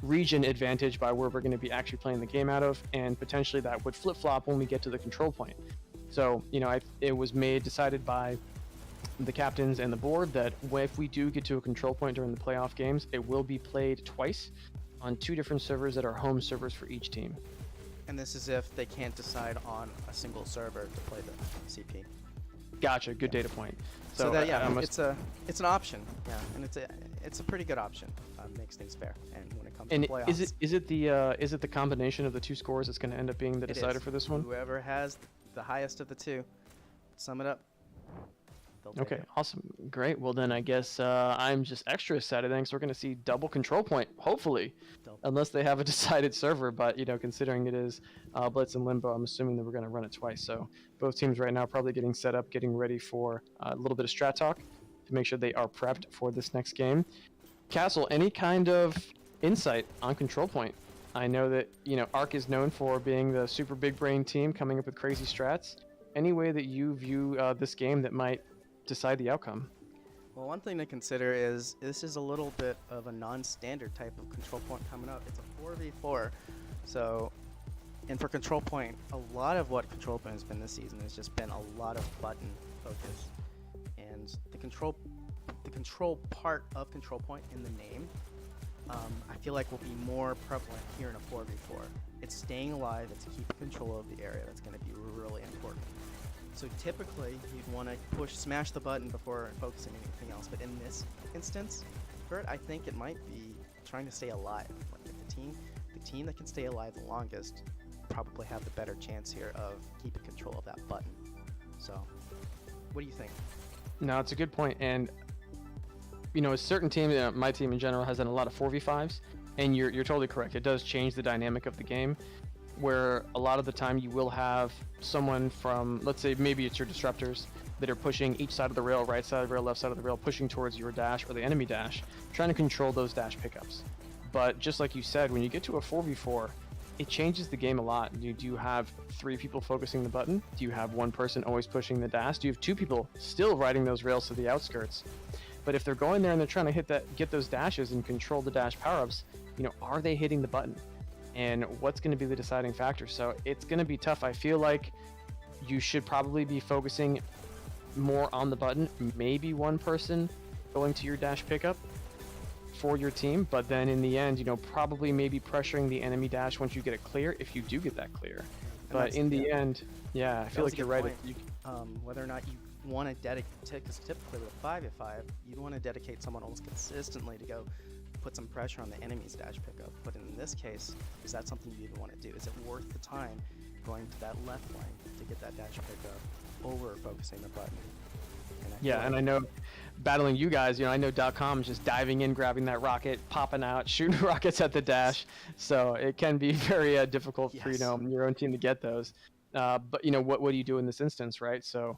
region advantage by where we're going to be actually playing the game out of, and potentially that would flip-flop when we get to the control point. So, it was decided by the captains and the board that if we do get to a control point during the playoff games, it will be played twice on 2 different servers that are home servers for each team. And this is if they can't decide on a single server to play the CP. Gotcha, good data point. So that, yeah, it's an option, yeah, and it's a pretty good option. Makes things fair, and when it comes to playoffs, is it the combination of the 2 scores that's going to end up being the decider for this one? Whoever has the highest of the 2, sum it up. Okay, awesome, great. Well then, I guess I'm just extra excited. Thanks. We're going to see double control point, hopefully, unless they have a decided server. But considering it is Blitz and Limbo, I'm assuming that we're going to run it twice. So both teams right now probably getting set up, getting ready for a little bit of strat talk to make sure they are prepped for this next game. Kastle, any kind of insight on control point? I know that Arc is known for being the super big brain team coming up with crazy strats. Any way that you view this game that might decide the outcome? Well, one thing to consider is this is a little bit of a non-standard type of control point coming up. It's a 4v4, so, and for control point, a lot of what control point has been this season has just been a lot of button focus, and the control part of control point in the name, I feel like will be more prevalent here in a 4v4. It's staying alive, it's keeping control of the area that's going to be really important. So typically, you'd want to smash the button before focusing on anything else. But in this instance, vert, I think it might be trying to stay alive. Like the team that can stay alive the longest probably have the better chance here of keeping control of that button. So, what do you think? No, it's a good point. And you know, a certain team, my team in general, has done a lot of 4v5s, and you're totally correct. It does change the dynamic of the game, where a lot of the time you will have someone from, let's say maybe it's your disruptors that are pushing each side of the rail, right side of the rail, left side of the rail, pushing towards your dash or the enemy dash, trying to control those dash pickups. But just like you said, when you get to a 4v4, it changes the game a lot. Do you have 3 people focusing the button? Do you have 1 person always pushing the dash? Do you have 2 people still riding those rails to the outskirts? But if they're going there and they're trying to get those dashes and control the dash power-ups, you know, are they hitting the button? And what's going to be the deciding factor? So it's going to be tough. I feel like you should probably be focusing more on the button, maybe 1 person going to your dash pickup for your team, but then in the end, you know, probably maybe pressuring the enemy dash once you get it clear, if you do get that clear. But in the end, yeah, I feel like you're right. Whether or not you want to dedicate, because typically with a 5v5, you'd want to dedicate someone almost consistently to go put some pressure on the enemy's dash pickup. But in this case, is that something you even want to do? Is it worth the time going to that left lane to get that dash pickup over focusing the button? And I know battling you guys, you know, I know .com is just diving in, grabbing that rocket, popping out, shooting rockets at the dash. So it can be very difficult for, you know, your own team to get those. But, you know, what do you do in this instance, right? So,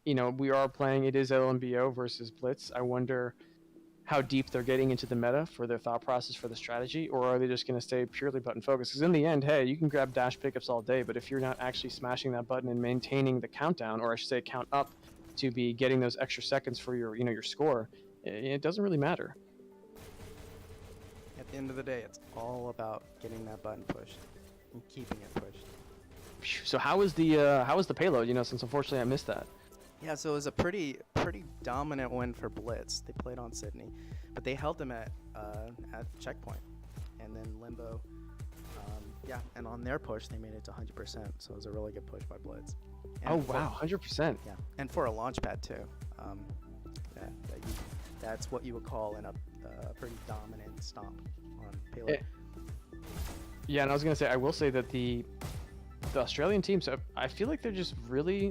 you know, we are playing, it is LMB0 versus Blitz. I wonder how deep they're getting into the meta for their thought process for the strategy, or are they just going to stay purely button focused? Because in the end, hey, you can grab dash pickups all day, but if you're not actually smashing that button and maintaining the countdown, or I should say count up, to be getting those extra seconds for your, you know, your score, it doesn't really matter. At the end of the day, it's all about getting that button pushed and keeping it pushed. So how was the payload? You know, since unfortunately I missed that. Yeah, so it was a pretty dominant win for Blitz. They played on Sydney, but they held them at checkpoint, and then Limbo. And on their push, they made it to 100%. So it was a really good push by Blitz. And oh wow, 100%. Yeah, and for a launch pad too. That's what you would call in a pretty dominant stomp on payload. Yeah, and I was gonna say, I will say that the Australian teams, I feel like they're just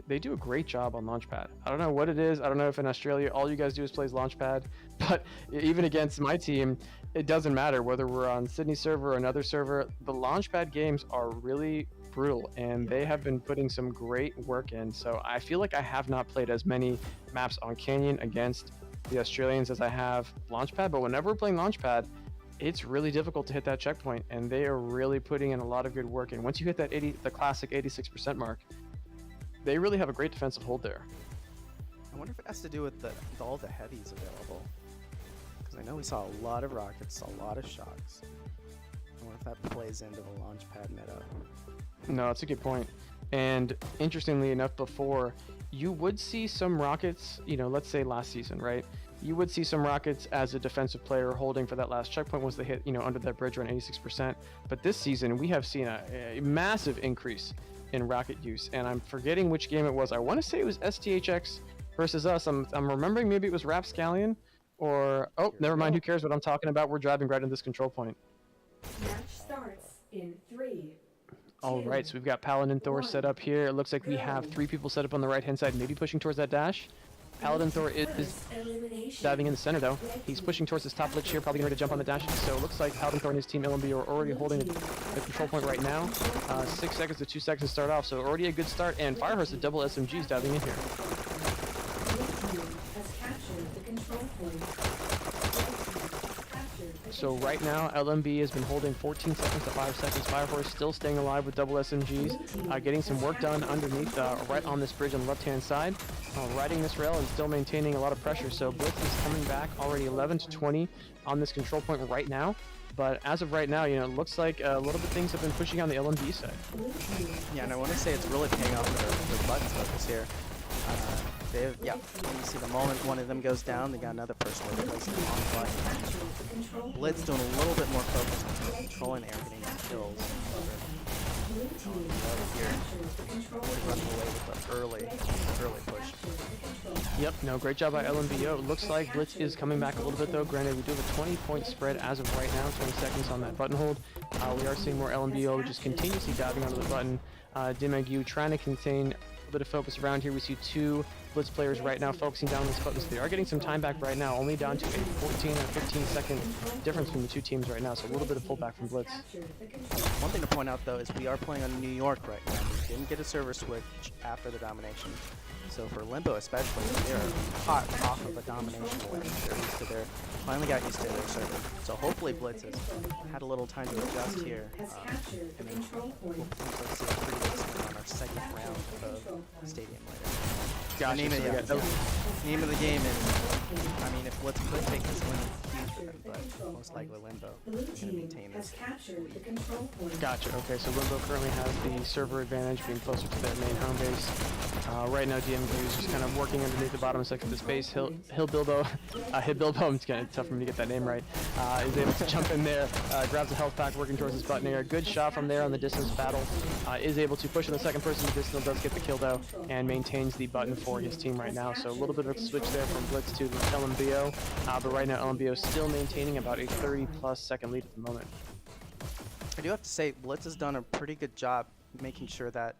they do a great job on Launchpad. I don't know what it is. I don't know if in Australia all you guys do is plays Launchpad, but even against my team, it doesn't matter whether we're on Sydney server or another server. The Launchpad games are really brutal, and they have been putting some great work in. So I feel like I have not played as many maps on Canyon against the Australians as I have Launchpad, but whenever we're playing Launchpad, it's really difficult to hit that checkpoint, and they are really putting in a lot of good work. And once you hit that the classic 86% mark, they really have a great defensive hold there. I wonder if it has to do with all the heavies available, because I know we saw a lot of rockets, a lot of shocks. I wonder if that plays into the Launchpad meta. No, that's a good point. And interestingly enough, before, you would see some rockets, you know, let's say last season, right? You would see some rockets as a defensive player holding for that last checkpoint once they hit, you know, under that bridge around 86%. But this season, we have seen a massive increase in rocket use. And I'm forgetting which game it was. I want to say it was STHX versus us. I'm remembering maybe it was Rapscallion or, oh, never mind. Who cares what I'm talking about? We're driving right into this control point. Match starts in 3. All right, so we've got Paladin Thor set up here. It looks like we have 3 people set up on the right-hand side, maybe pushing towards that dash. Paladin Thor is diving in the center, though. He's pushing towards his top lich here, probably going to jump on the dash. So it looks like Paladin Thor and his team LMB are already holding the control point right now. 6 seconds to 2 seconds to start off, so already a good start. And Firehorse with double SMGs diving in here. So right now, LMB has been holding 14 seconds to 5 seconds. Firehorse still staying alive with double SMGs, getting some work done underneath, right on this bridge on the left-hand side, riding this rail and still maintaining a lot of pressure. So Blitz is coming back already 11 to 20 on this control point right now. But as of right now, you know, it looks like a little bit things have been pushing on the LMB side. Yeah, and I want to say it's really paying off for their button focus here. You see the moment one of them goes down, they got another person with placing them on the button. Blitz doing a little bit more focus on controlling the air, getting these kills. Here, running away with the early push. Yep, no, great job by LMBO. Looks like Blitz is coming back a little bit though. Granted, we do have a 20-point spread as of right now, 20 seconds on that button hold. We are seeing more LMBO just continuously diving onto the button. Dimagu trying to contain a bit of focus around here. We see two Blitz players right now focusing down on this button, so they are getting some time back right now, only down to a 14 or 15 second difference between the two teams right now, so a little bit of pullback from Blitz. One thing to point out though is we are playing on New York right now. We didn't get a server switch after the domination. So for Limbo especially, they're hot off of a domination win. They're used to their, finally got used to their server. So hopefully Blitz has had a little time to adjust here. And then we'll see a pretty good swing on our second round of Stadium later. Gotcha, Name of the game is, I mean, if Blitz could take this win, huge for them, but most likely Limbo is going to maintain this. Gotcha, okay, so Limbo currently has the server advantage, being closer to their main home base. Right now, DMG is just kind of working underneath the bottom section of the space. Bilbo, it's kind of tough for me to get that name right, is able to jump in there, grabs a health pack, working towards his button area. Good shot from there on the distance battle. Is able to push in the second person. Distance does get the kill though, and maintains the button for his team right now. So a little bit of a switch there from Blitz to the LMBO, but right now LMBO is still maintaining about a 30+ second lead at the moment. I do have to say, Blitz has done a pretty good job making sure that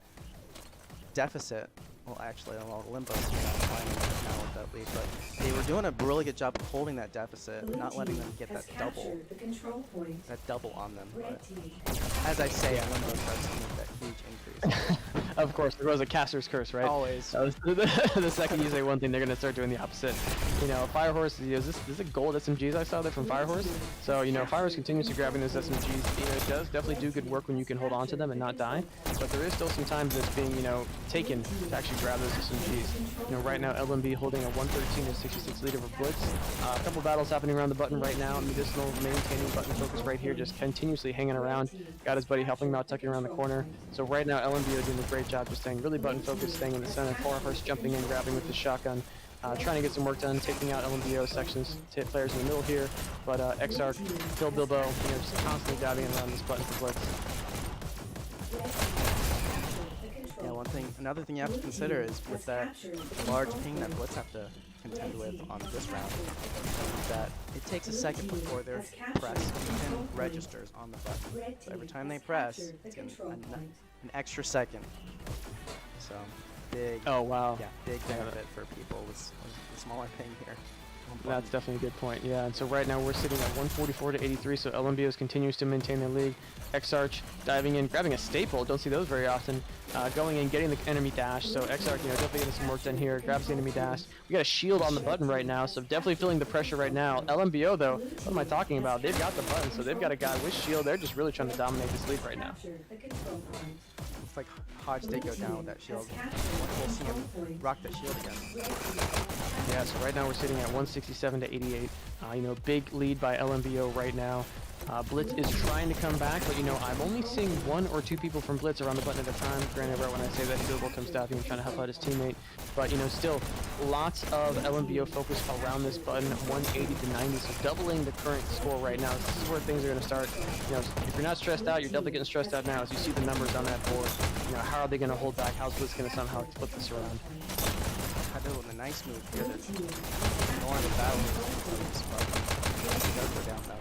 deficit, well actually, Limbo's not flying now with that lead, but they were doing a really good job of holding that deficit, not letting them get that double on them. But as I say, Limbo starts to make that huge increase. Of course, there was a caster's curse, right? Always. The second you say one thing, they're going to start doing the opposite. You know, Firehorse, this is a gold SMGs I saw there from Firehorse. So, you know, Firehorse continues to grabbing those SMGs. You know, it does definitely do good work when you can hold on to them and not die. But there is still some time that's being, you know, taken to actually grab those SMGs. You know, right now, LMB holding a 113-66 lead over Blitz. A couple battles happening around the button right now. Medicinal maintaining button focus right here, just continuously hanging around. Got his buddy helping him out, tucking around the corner. So right now, LMB are doing a great job just staying really button focused, staying in the center. Firehorse jumping in, grabbing with the shotgun, trying to get some work done, taking out LMBO sections, players in the middle here. But Exarch, Phil Bilbo, you know, just constantly diving around this button for Blitz. Yeah, another thing you have to consider is with that large ping that Blitz have to contend with on this round, is that it takes a second before their press even registers on the button. So every time they press, it's an extra second. So big. Oh wow. Yeah, big benefit for people with the smaller ping here. That's definitely a good point. Yeah, and so right now we're sitting at 144-83, so LMBOs continues to maintain their lead. Exarch diving in, grabbing a staple, don't see those very often, going in, getting the enemy dash, so Exarch, you know, definitely getting some work done here, grabs the enemy dash. We got a shield on the button right now, so definitely feeling the pressure right now. LMBO though, what am I talking about? They've got the button, so they've got a guy with shield. They're just really trying to dominate this lead right now. It's like Hodge did go down with that shield. We'll see him rock that shield again. Yeah, so right now we're sitting at 167-88. You know, big lead by LMBO right now. Blitz is trying to come back, but you know, I'm only seeing 1 or 2 people from Blitz around the button at a time. Granted, right when I say that, Bilbo comes diving and trying to help out his teammate. But you know, still lots of LMBO focus around this button, 180-90, so doubling the current score right now. This is where things are going to start. You know, if you're not stressed out, you're definitely getting stressed out now as you see the numbers on that board. You know, how are they going to hold back? How's Blitz going to somehow flip this around? Hyperdash with a nice move here. Don't want to battle go down though.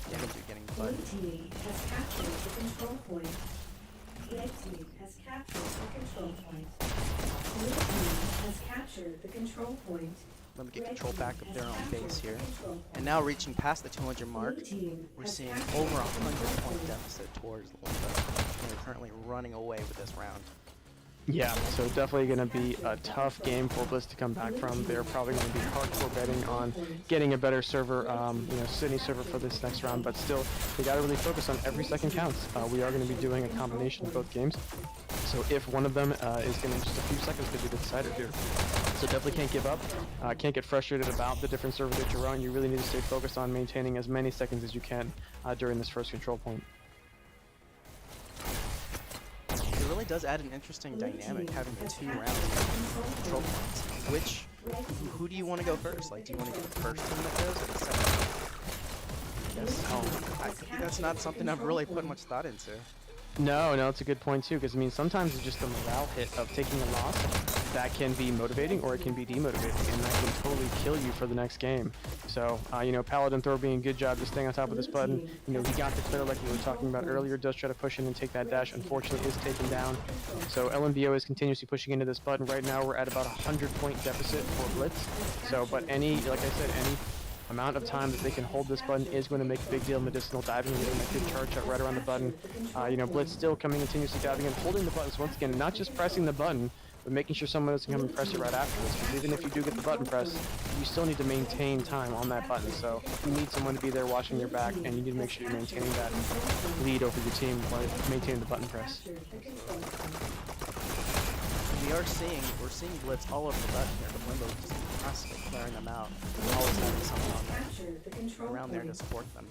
Damage you're getting, but Blue team has captured the control point. Red team has captured the control point. Blue team has captured the control point. let me get control back of their own base here. And now reaching past the 200 mark, we're seeing over 100 point deficit towards Limbo. And they're currently running away with this round. Yeah, so definitely going to be a tough game for Blitz to come back from. They're probably going to be hardcore betting on getting a better server, you know, Sydney server for this next round. But still, they got to really focus on every second counts. We are going to be doing a combination of both games. So if one of them is going to just a few seconds to be the decider here. So definitely can't give up. Can't get frustrated about the different server that you're on. You really need to stay focused on maintaining as many seconds as you can during this first control point. It really does add an interesting dynamic having 2 rounds of control points. Who do you want to go first? Like, do you want to get the first team that goes or the second? Yes. That's not something I've really put much thought into. No, it's a good point too, because I mean sometimes it's just the morale hit of taking a loss. that can be motivating or it can be demotivating, and that can totally kill you for the next game. So, Paladin Thor being a good job just staying on top of this button. He got the clear like we were talking about earlier, does try to push in and take that dash, unfortunately is taken down. So LMB0 is continuously pushing into this button. Right now we're at about 100-point deficit for Blitz. So, but like I said, any amount of time that they can hold this button is going to make a big deal. Medicinal diving and getting that good charge shot right around the button. Blitz still coming continuously diving and holding the buttons once again, not just pressing the button, but making sure someone else can come and press it right afterwards. Because even if you do get the button press, you still need to maintain time on that button. So you need someone to be there watching your back, and you need to make sure you're maintaining that lead over your team while maintaining the button press. We're seeing Blitz all over the button here, but Limbo just constantly clearing them out. Always having someone around there to support them.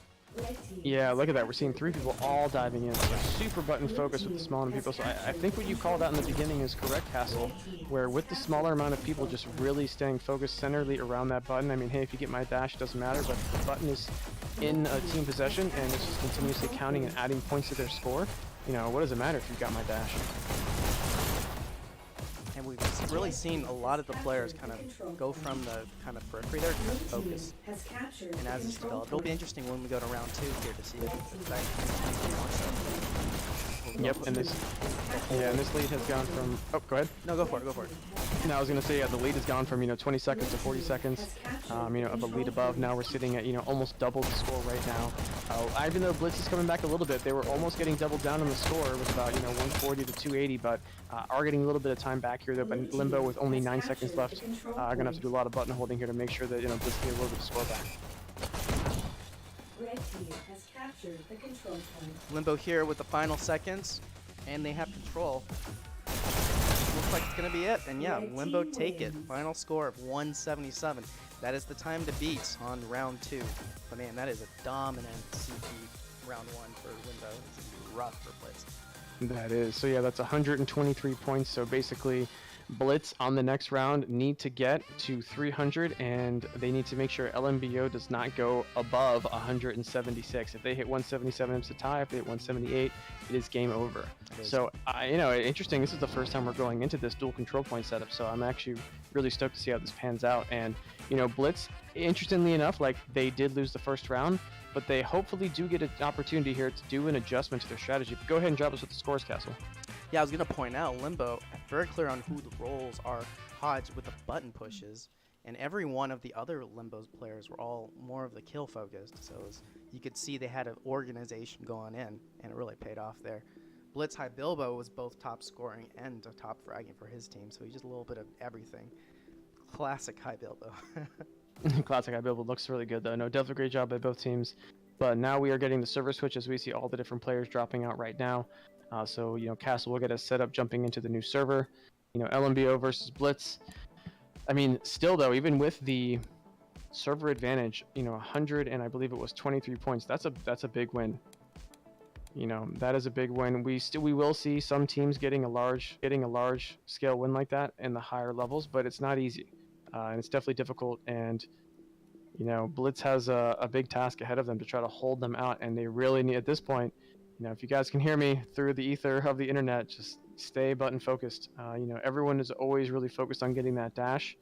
Yeah, look at that. We're seeing 3 people all diving in. So super button focused with the smaller people. So I think what you called out in the beginning is correct, Kastle, where with the smaller amount of people just really staying focused centrally around that button. I mean, hey, if you get my dash, it doesn't matter, but the button is in a team possession and it's just continuously counting and adding points to their score. What does it matter if you got my dash? And we've really seen a lot of the players kind of go from the kind of periphery there to focus. And as it's developed, it'll be interesting when we go to round 2 here to see if that more so. Yep, and this lead has gone from... Oh, go ahead. No, go for it. No, I was going to say, the lead has gone from, 20 seconds to 40 seconds, of a lead above. Now we're sitting at, almost double the score right now. Even though Blitz is coming back a little bit, they were almost getting doubled down on the score with about, 140 to 280, but are getting a little bit of time back here, though. But Limbo with only 9 seconds left are going to have to do a lot of button holding here to make sure that, Blitz can get a little bit of score back. Red team has captured the control point. Limbo here with the final seconds, and they have control. Looks like it's going to be it, and yeah, Limbo take it. Final score of 177. That is the time to beat on round 2. But man, that is a dominant CP round 1 for Limbo. It's going to be rough for Blitz. That is. So yeah, that's 123 points. So basically, Blitz on the next round need to get to 300, and they need to make sure LMB0 does not go above 176. If they hit 177, it's a tie. If they hit 178, it is game over. So, interesting. This is the first time we're going into this dual control point setup, so I'm actually really stoked to see how this pans out. And, Blitz, interestingly enough, they did lose the first round, but they hopefully do get an opportunity here to do an adjustment to their strategy. But go ahead and drop us with the scores, Kastle. Yeah, I was going to point out, Limbo, very clear on who the roles are. Hodge with the button pushes, and every one of the other Limbo's players were all more of the kill focused. So you could see they had an organization going in, and it really paid off there. Blitz High Bilbo was both top scoring and top fragging for his team, so he's just a little bit of everything. Classic High Bilbo. Classic High Bilbo looks really good, though. No, definitely great job by both teams. But now we are getting the server switch as we see all the different players dropping out right now. So, Kastle will get us set up jumping into the new server. LMB0 versus Blitz. I mean, still, though, even with the server advantage, 100 and I believe it was 23 points, that's a big win. That is a big win. We will see some teams getting a large scale win like that in the higher levels, but it's not easy. And it's definitely difficult, and Blitz has a big task ahead of them to try to hold them out, and they really need, at this point, if you guys can hear me through the ether of the internet, just stay button focused. Everyone is always really focused on getting that dash.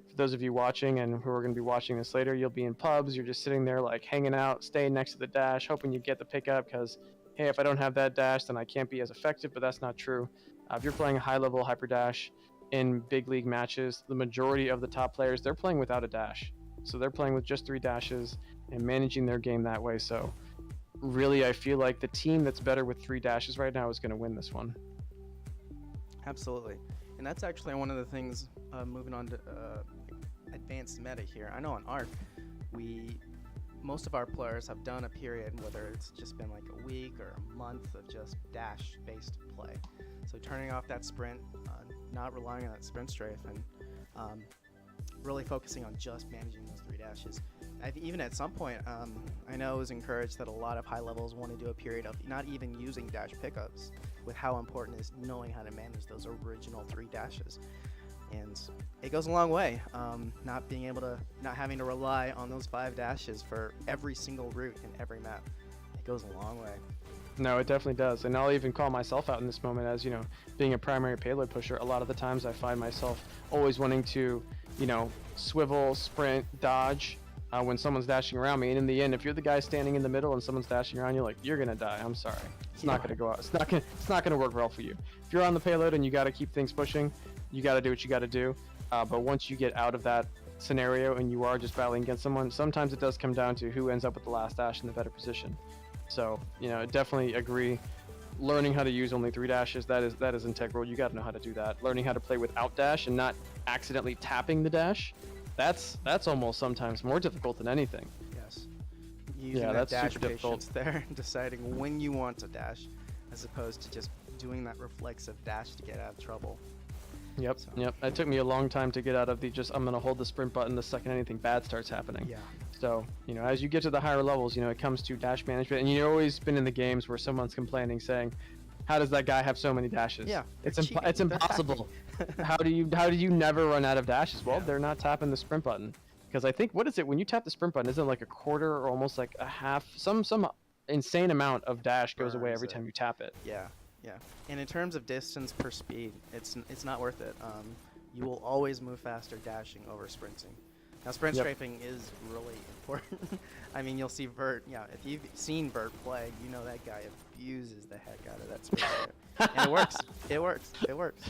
For those of you watching and who are going to be watching this later, you'll be in pubs, you're just sitting there hanging out, staying next to the dash, hoping you get the pickup because, hey, if I don't have that dash, then I can't be as effective, but that's not true. If you're playing a high-level Hyperdash in big league matches, the majority of the top players, they're playing without a dash. So they're playing with just 3 dashes and managing their game that way. So really, I feel like the team that's better with 3 dashes right now is going to win this one. Absolutely. And that's actually one of the things, moving on to advanced meta here. I know on ARC, most of our players have done a period, whether it's just been a week or a month of just dash-based play. So turning off that sprint, not relying on that sprint strafe, and really focusing on just managing those 3 dashes. Even at some point, I know it was encouraged that a lot of high levels want to do a period of not even using dash pickups, with how important it is knowing how to manage those original 3 dashes. And it goes a long way, not having to rely on those 5 dashes for every single route in every map. It goes a long way. No, it definitely does. And I'll even call myself out in this moment as, being a primary payload pusher. A lot of the times I find myself always wanting to, swivel, sprint, dodge when someone's dashing around me. And in the end, if you're the guy standing in the middle and someone's dashing around, you're like, you're going to die. I'm sorry. It's not going to go out. It's not going to work well for you. If you're on the payload and you got to keep things pushing, you got to do what you got to do. But once you get out of that scenario and you are just battling against someone, sometimes it does come down to who ends up with the last dash in the better position. So, definitely agree. Learning how to use only 3 dashes, that is integral. You got to know how to do that. Learning how to play without dash and not accidentally tapping the dash, that's almost sometimes more difficult than anything. Yes. Using that that's dash super difficult. patience there, deciding when you want to dash, as opposed to just doing that reflexive dash to get out of trouble. Yep, So- yep. It took me a long time to get out of I'm going to hold the sprint button the second anything bad starts happening. Yeah. So, as you get to the higher levels, it comes to dash management, and you've always been in the games where someone's complaining, saying, how does that guy have so many dashes? Yeah, It's they're cheating. it's They're impossible. how do you never run out of dashes? Well, Yeah. they're not tapping the sprint button. Because I think, what is it, when you tap the sprint button, isn't it like a quarter or almost like a half, some insane amount of dash goes away Burns every it. time you tap it. Yeah, yeah. And in terms of distance per speed, it's not worth it. You will always move faster dashing over sprinting. Now, sprint Yep. strafing is really important. I mean, you'll see Vert. Yeah, if you've seen Vert play, you know that guy abuses the heck out of that sprint strafe. And it works. It works. It works.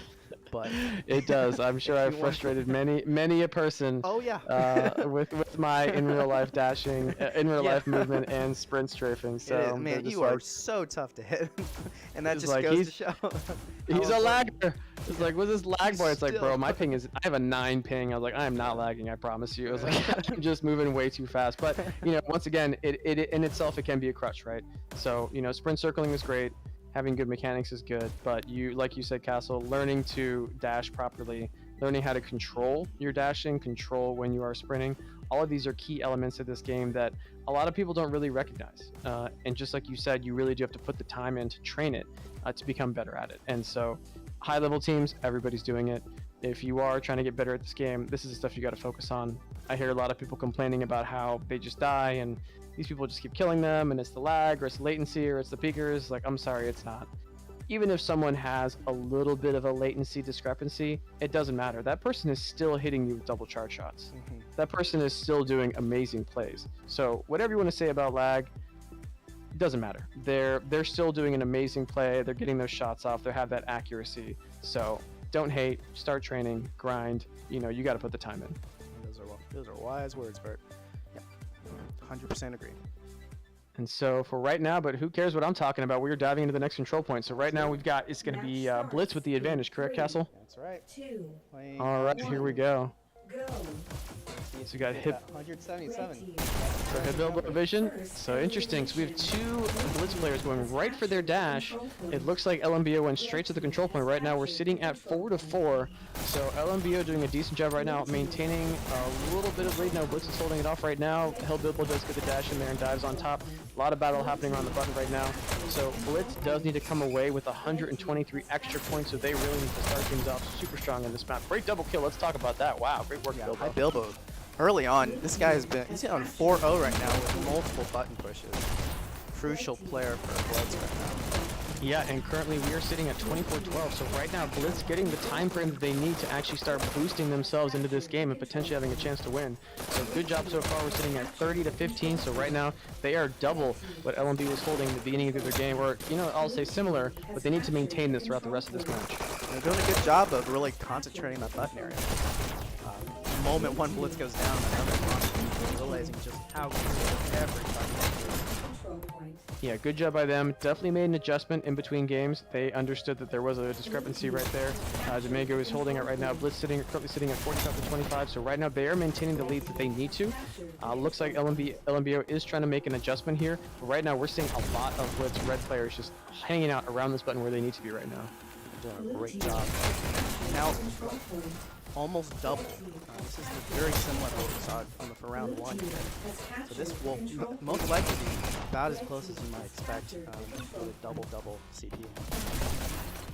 But It does. I'm sure If I've you want- frustrated many a person oh yeah. with my in real life dashing, in real Yeah. life movement and sprint strafing. So It is, they're man, just you like, are so tough to hit, and that It's just like goes to he's- show. he's how a important- lagger. It's like, what's this lag bar? It's like, bro, Still. my ping is, I have a 9 ping. I was like, I am not lagging, I promise you. I was like, I'm just moving way too fast. But, once again, it in itself, it can be a crutch, right? So, sprint circling is great. Having good mechanics is good. But like you said, Kastle, learning to dash properly, learning how to control your dashing, control when you are sprinting, all of these are key elements of this game that a lot of people don't really recognize. And just like you said, you really do have to put the time in to train it to become better at it. And so high level teams, everybody's doing it. If you are trying to get better at this game, this is the stuff you got to focus on. I hear a lot of people complaining about how they just die and these people just keep killing them and it's the lag or it's the latency or it's the peakers. Like, I'm sorry, it's not. Even if someone has a little bit of a latency discrepancy, it doesn't matter. That person is still hitting you with double charge shots. Mhm. That person is still doing amazing plays. So whatever you want to say about lag, it doesn't matter. They're still doing an amazing play. They're getting those shots off. They have that accuracy. So don't hate. Start training. Grind. You got to put the time in. Those are wise words, Bert. Yep. 100% agree. And so for right now, but who cares what I'm talking about? We're diving into the next control point. So right now it's going to be Blitz with the advantage, correct, Kastle? That's right. 2, Playing All right, here we go. go. so we got get hip- that 177. Red team. So head build vision. So interesting. So we have 2 Blitz players going right for their dash. It looks like LMB0 went straight to the control point. Right now we're sitting at 4-4. So LMB0 doing a decent job right now, maintaining a little bit of lead. No, Blitz is holding it off right now. Hell Bilbo does get the dash in there and dives on top. A lot of battle happening around the button right now. So Blitz does need to come away with 123 extra points, so they really need to start things off super strong in this map. Great double kill. Let's talk about that. Wow, great work, Yeah, Bilbo. hi Bilbo. Early on, this guy he's on 4-0 right now with multiple button pushes. Crucial player for Blitz right now. Yeah, and currently we are sitting at 24-12, so right now Blitz getting the time frame that they need to actually start boosting themselves into this game and potentially having a chance to win. So good job so far. We're sitting at 30-15, so right now they are double what LMB was holding at the beginning of their game, or, I'll say similar, but they need to maintain this throughout the rest of this match. They're doing a good job of really concentrating that button area. The moment one Blitz goes down, another one, realizing just how good every button is. Control point. Yeah, good job by them. Definitely made an adjustment in between games. They understood that there was a discrepancy right there. Jamaica is holding it right now. Blitz currently sitting at 45-25. So right now they are maintaining the lead that they need to. Looks like LMBO is trying to make an adjustment here. But right now we're seeing a lot of Blitz red players just hanging out around this button where they need to be right now. Doing a great job. Now, Control point. almost double. This is very similar to what we saw for round one here. Has So this captured will the control point. most likely be about as close as you might expect with a double CPU.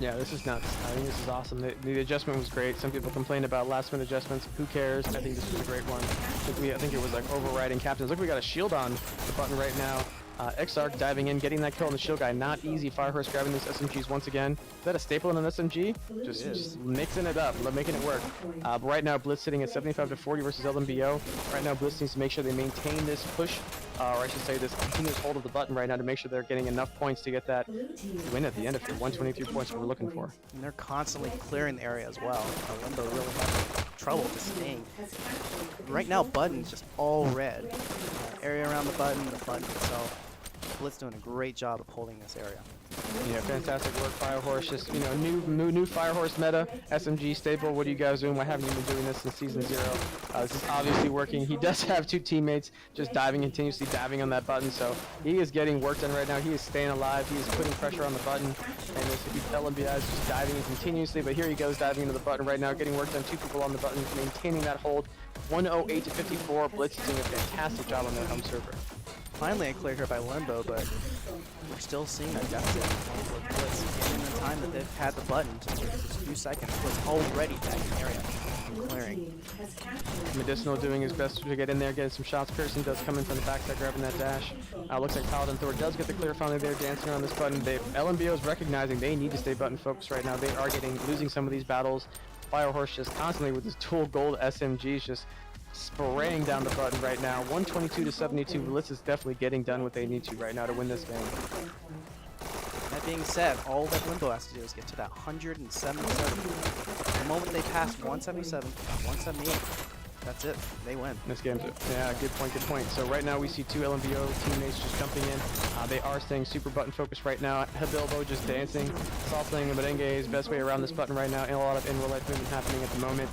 Yeah, this is nuts. I think this is awesome. The adjustment was great. Some people complained about last minute adjustments. Who cares? I think this was a great one. I think it was like overriding captains. Look, we got a shield on the button right now. Xark diving in, getting that kill on the shield guy. Not easy. Firehorse grabbing these SMGs once again. Is that a staple in an SMG? Just mixing it up, making it work. But right now, Blitz sitting at 75 to 40 versus LMBO. Right now, Blitz needs to make sure they maintain this push, or I should say this continuous hold of the button right now to make sure they're getting enough points to get that win at the end of it. 123 points we're looking for. And they're constantly clearing the area as well. Limbo really having trouble just staying. Right now, button's just all red. Area around the button itself. Blitz doing a great job of holding this area. Yeah, fantastic work, Firehorse. Just, you know, new Firehorse meta, SMG staple. What are you guys doing? Why haven't you been doing this since Season 0? This is obviously working. He does have 2 teammates just continuously diving on that button, so he is getting work done right now. He is staying alive. He is putting pressure on the button, and this LMBI is just diving in continuously, but here he goes diving into the button right now, getting work done. 2 people on the button, maintaining that hold. 108 to 54. Blitz is doing a fantastic job on their home server. Finally a clear here by Limbo, but we're still seeing that deficit with Blitz. In the time that they've had the button, just a few seconds, Blitz already back in the area and clearing. Medicinal doing his best to get in there, getting some shots. Pearson does come in from the backside, grabbing that dash. Looks like Paladin Thor does get the clear finally there, dancing around this button. LMBO is recognizing they need to stay button focused right now. They are losing some of these battles. Firehorse just constantly with his dual gold SMGs just spraying down the button right now. 122 to 72. Blitz is definitely getting done what they need to right now to win this game. That being said, all that Limbo has to do is get to that 177. The moment they pass 177, 178, that's it. They win. This game's yeah, good point. So right now we see 2 LMBO teammates just jumping in. They are staying super button focused right now. Bilbo just dancing, soft playing the merengue is best way around this button right now, and a lot of in real life movement happening at the moment.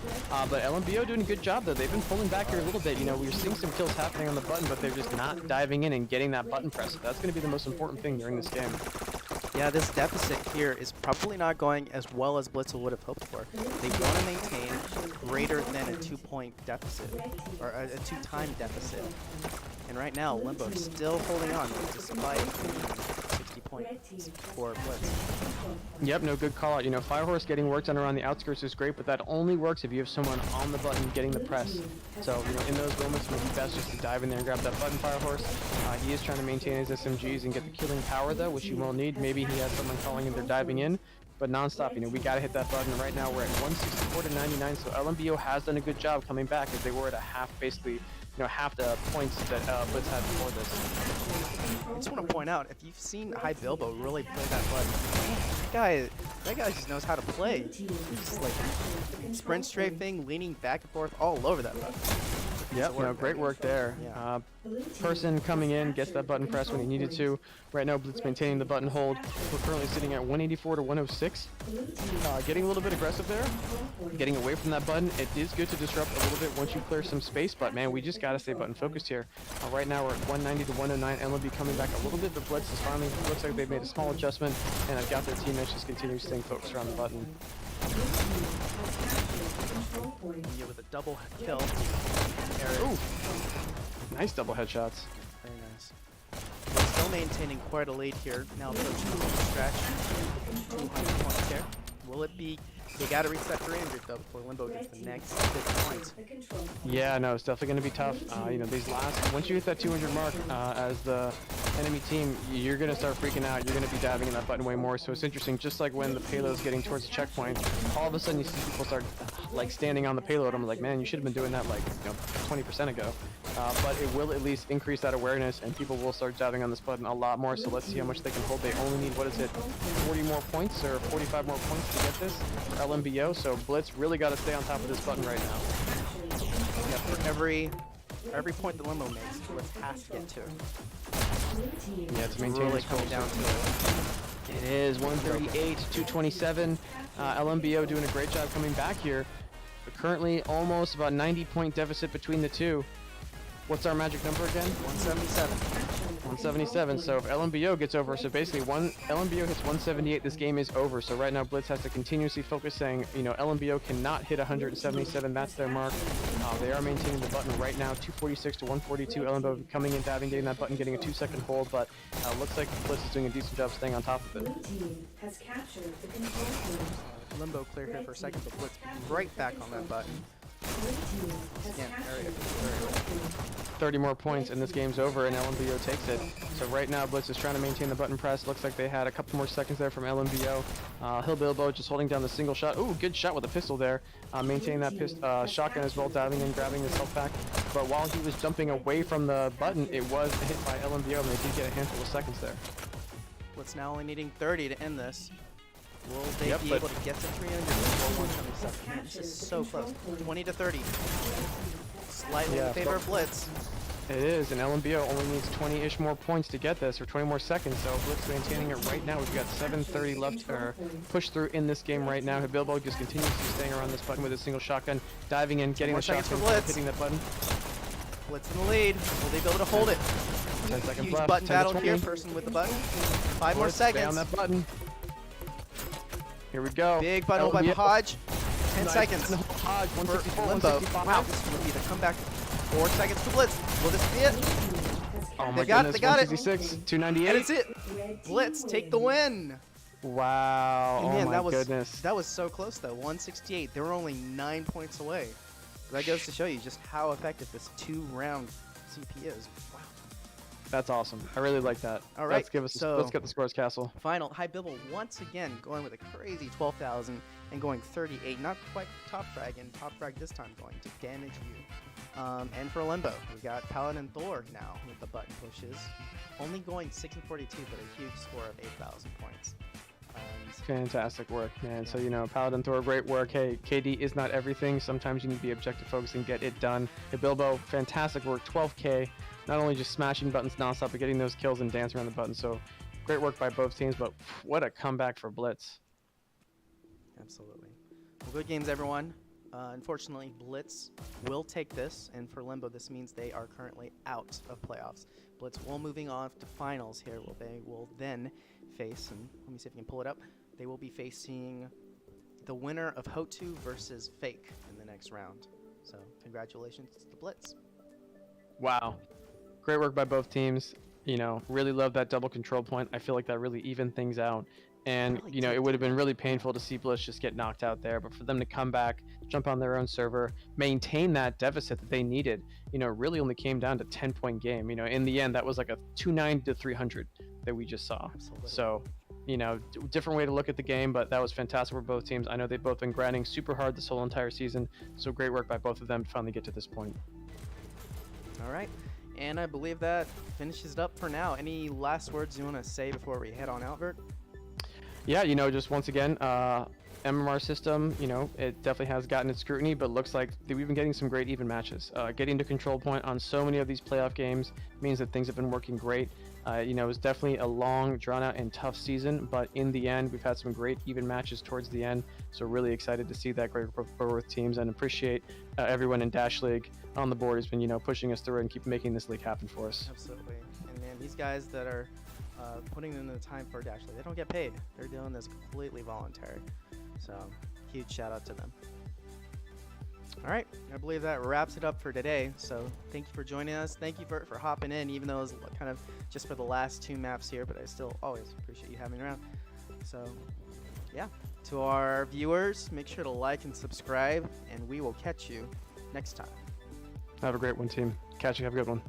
But LMBO doing a good job though. They've been pulling back here a little bit. You know, we're seeing some kills happening on the button, but they're just not diving in and getting that button press. So that's going to be the most important thing during this game. Yeah, this deficit here is probably not going as well as Blitz would have hoped for. They want to maintain greater than a 2-point deficit, or a 2-time deficit. And right now, Limbo is still holding on despite 60 points for Blitz. Yep, no, good call out. You know, Firehorse getting work done around the outskirts is great, but that only works if you have someone on the button getting the press. So, you know, in those moments, it would be best just to dive in there and grab that button, Firehorse. He is trying to maintain his SMGs and get the killing power, though, which you will need. Maybe he has someone calling in, they're diving in. But non-stop, you know, we got to hit that button. Right now, we're at 164 to 99, so LMBO has done a good job coming back as they were at a half, basically, you know, half the points that Blitz had before this. I just want to point out, if you've seen Hyperdash really play that button, that guy just knows how to play. He's just like sprint strafing, leaning back and forth all over that button. Yep, no, great work there. Yeah. Person coming in, gets that button press when he needed to. Right now, Blitz maintaining the button hold. We're currently sitting at 184 to 106. Getting a little bit aggressive there. Getting away from that button. It is good to disrupt a little bit once you clear some space, but man, we just got to stay button focused here. Right now, we're at 190 to 109. LMB coming back a little bit, but Blitz is finally, looks like they've made a small adjustment, and I've got their teammates just continue staying focused around the button. Yeah, with a double kill. Ooh. Nice double headshots. Very nice. But still maintaining quite a lead here. Now approaching the stretch. 200 points here. Will it be? They got to reach that 300 though before Limbo gets the next 50 points. Yeah, no, it's definitely going to be tough. You know, these last, once you hit that 200 mark as the enemy team, you're going to start freaking out. You're going to be diving in that button way more. So it's interesting, just like when the payload's getting towards the checkpoint, all of a sudden you see people start like standing on the payload. I'm like, man, you should have been doing that like 20% ago. But it will at least increase that awareness, and people will start diving on this button a lot more. So let's see how much they can hold. They only need, what is it, 40 more points or 45 more points to get this for LMBO. So Blitz really got to stay on top of this button right now. Yeah, for every point that Limbo makes, Blitz has to get to. Yeah, to maintain really this coming down to it. It is 138 to 227. LMBO doing a great job coming back here. But currently almost about 90-point deficit between the two. What's our magic number again? 177. 177. So if LMBO gets over, so basically LMBO hits 178, this game is over. So right now Blitz has to continuously focus, saying, you know, LMBO cannot hit 177. That's their mark. They are maintaining the button right now, 246 to 142. LMBO coming in, diving, getting that button, getting a 2-second hold, but looks like Blitz is doing a decent job staying on top of it. Has captured the control point. Limbo clear here for a second, but Blitz right back on that button. Scan area. 30 more points and this game's over, and LMBO takes it. So right now, Blitz is trying to maintain the button press. Looks like they had a couple more seconds there from LMB0. Bilbo just holding down the single shot. Ooh, good shot with a pistol there. Maintaining that shotgun as well, diving in, grabbing the self pack. But while he was jumping away from the button, it was hit by LMB0, and they did get a handful of seconds there. Blitz now only needing 30 to end this. Will they be but- able to get to 300 before 177? Man, this is so close. 20 to 30. Slightly in favor of Blitz. It is, and LMB0 only needs 20-ish more points to get this, or 20 more seconds, so Blitz maintaining it right now. We've got 7:30 left, or push through in this game right now. Bilbo just continues to staying around this button with a single shotgun, diving in, getting the seconds shotgun, for Blitz. hitting that button. Blitz in the lead. Will they be able to hold it? 10 seconds Huge left. button 10 to battle here. 20. Person with the button. 5 more Blitz, stay on seconds. that button. Here we go. Big button by LMB0. Hodge. 10 Nice. seconds. Hodge, For 164, Limbo. 165. Wow, this is going to be the comeback. 4 seconds to Blitz. Will this be it? Oh my They got it, goodness, they got it. 166, And 298. it's it. Blitz, take the win. Wow, Man, oh my that was goodness. that was so close though. 168. They were only 9 points away. That goes to show you just how effective this 2-round CP is. Wow. That's awesome. I really like that. All right, Let's get the scores, Castle. Final, Hyperdash once again going with a crazy 12,000 and going 38. Not quite top frag, and top frag this time going to damage you. And for Limbo, we got Paladin Thor now with the button pushes. Only going 6 and 42, but a huge score of 8,000 points. Fantastic work, man. So, you know, Paladin Thor, great work. Hey, KD is not everything. Sometimes you need to be objective focused and get it done. Hey, Bilbo, fantastic work. 12K. Not only just smashing buttons nonstop, but getting those kills and dancing around the button. So, great work by both teams, but what a comeback for Blitz. Absolutely. Well, good games, everyone. Unfortunately, Blitz will take this, and for Limbo, this means they are currently out of playoffs. Blitz will moving on to finals here. They will then face, and let me see if I can pull it up. They will be facing the winner of Hotu versus Fake in the next round. So, congratulations to the Blitz. Wow. Great work by both teams. You know, really love that double control point. I feel like that really evened things out. And, Really you know, did. it would have been really painful to see Blitz just get knocked out there. But for them to come back, jump on their own server, maintain that deficit that they needed, you know, really only came down to 10-point game. You know, in the end, that was like a 290 to 300 that we just saw. Absolutely. So, you know, different way to look at the game, but that was fantastic for both teams. I know they've both been grinding super hard this whole entire season. So great work by both of them to finally get to this point. All right. And I believe that finishes it up for now. Any last words you want to say before we head on out, Vert? Yeah, you know, just once again, MMR system, you know, it definitely has gotten its scrutiny, but looks like we've been getting some great even matches. Getting to control point on so many of these playoff games means that things have been working great. You know, it was definitely a long, drawn-out, and tough season, but in the end, we've had some great even matches towards the end. So really excited to see that great for both teams, and appreciate everyone in Dash League on the board has been, you know, pushing us through and keep making this league happen for us. Absolutely. And man, these guys that are putting in the time for Dash League, they don't get paid. They're doing this completely voluntary. So huge shout out to them. All right, I believe that wraps it up for today. So thank you for joining us. Thank you for hopping in, even though it was kind of just for the last 2 maps here, but I still always appreciate you having me around. So yeah, to our viewers, make sure to like and subscribe, and we will catch you next time. Have a great one, team. Catch you. Have a good one.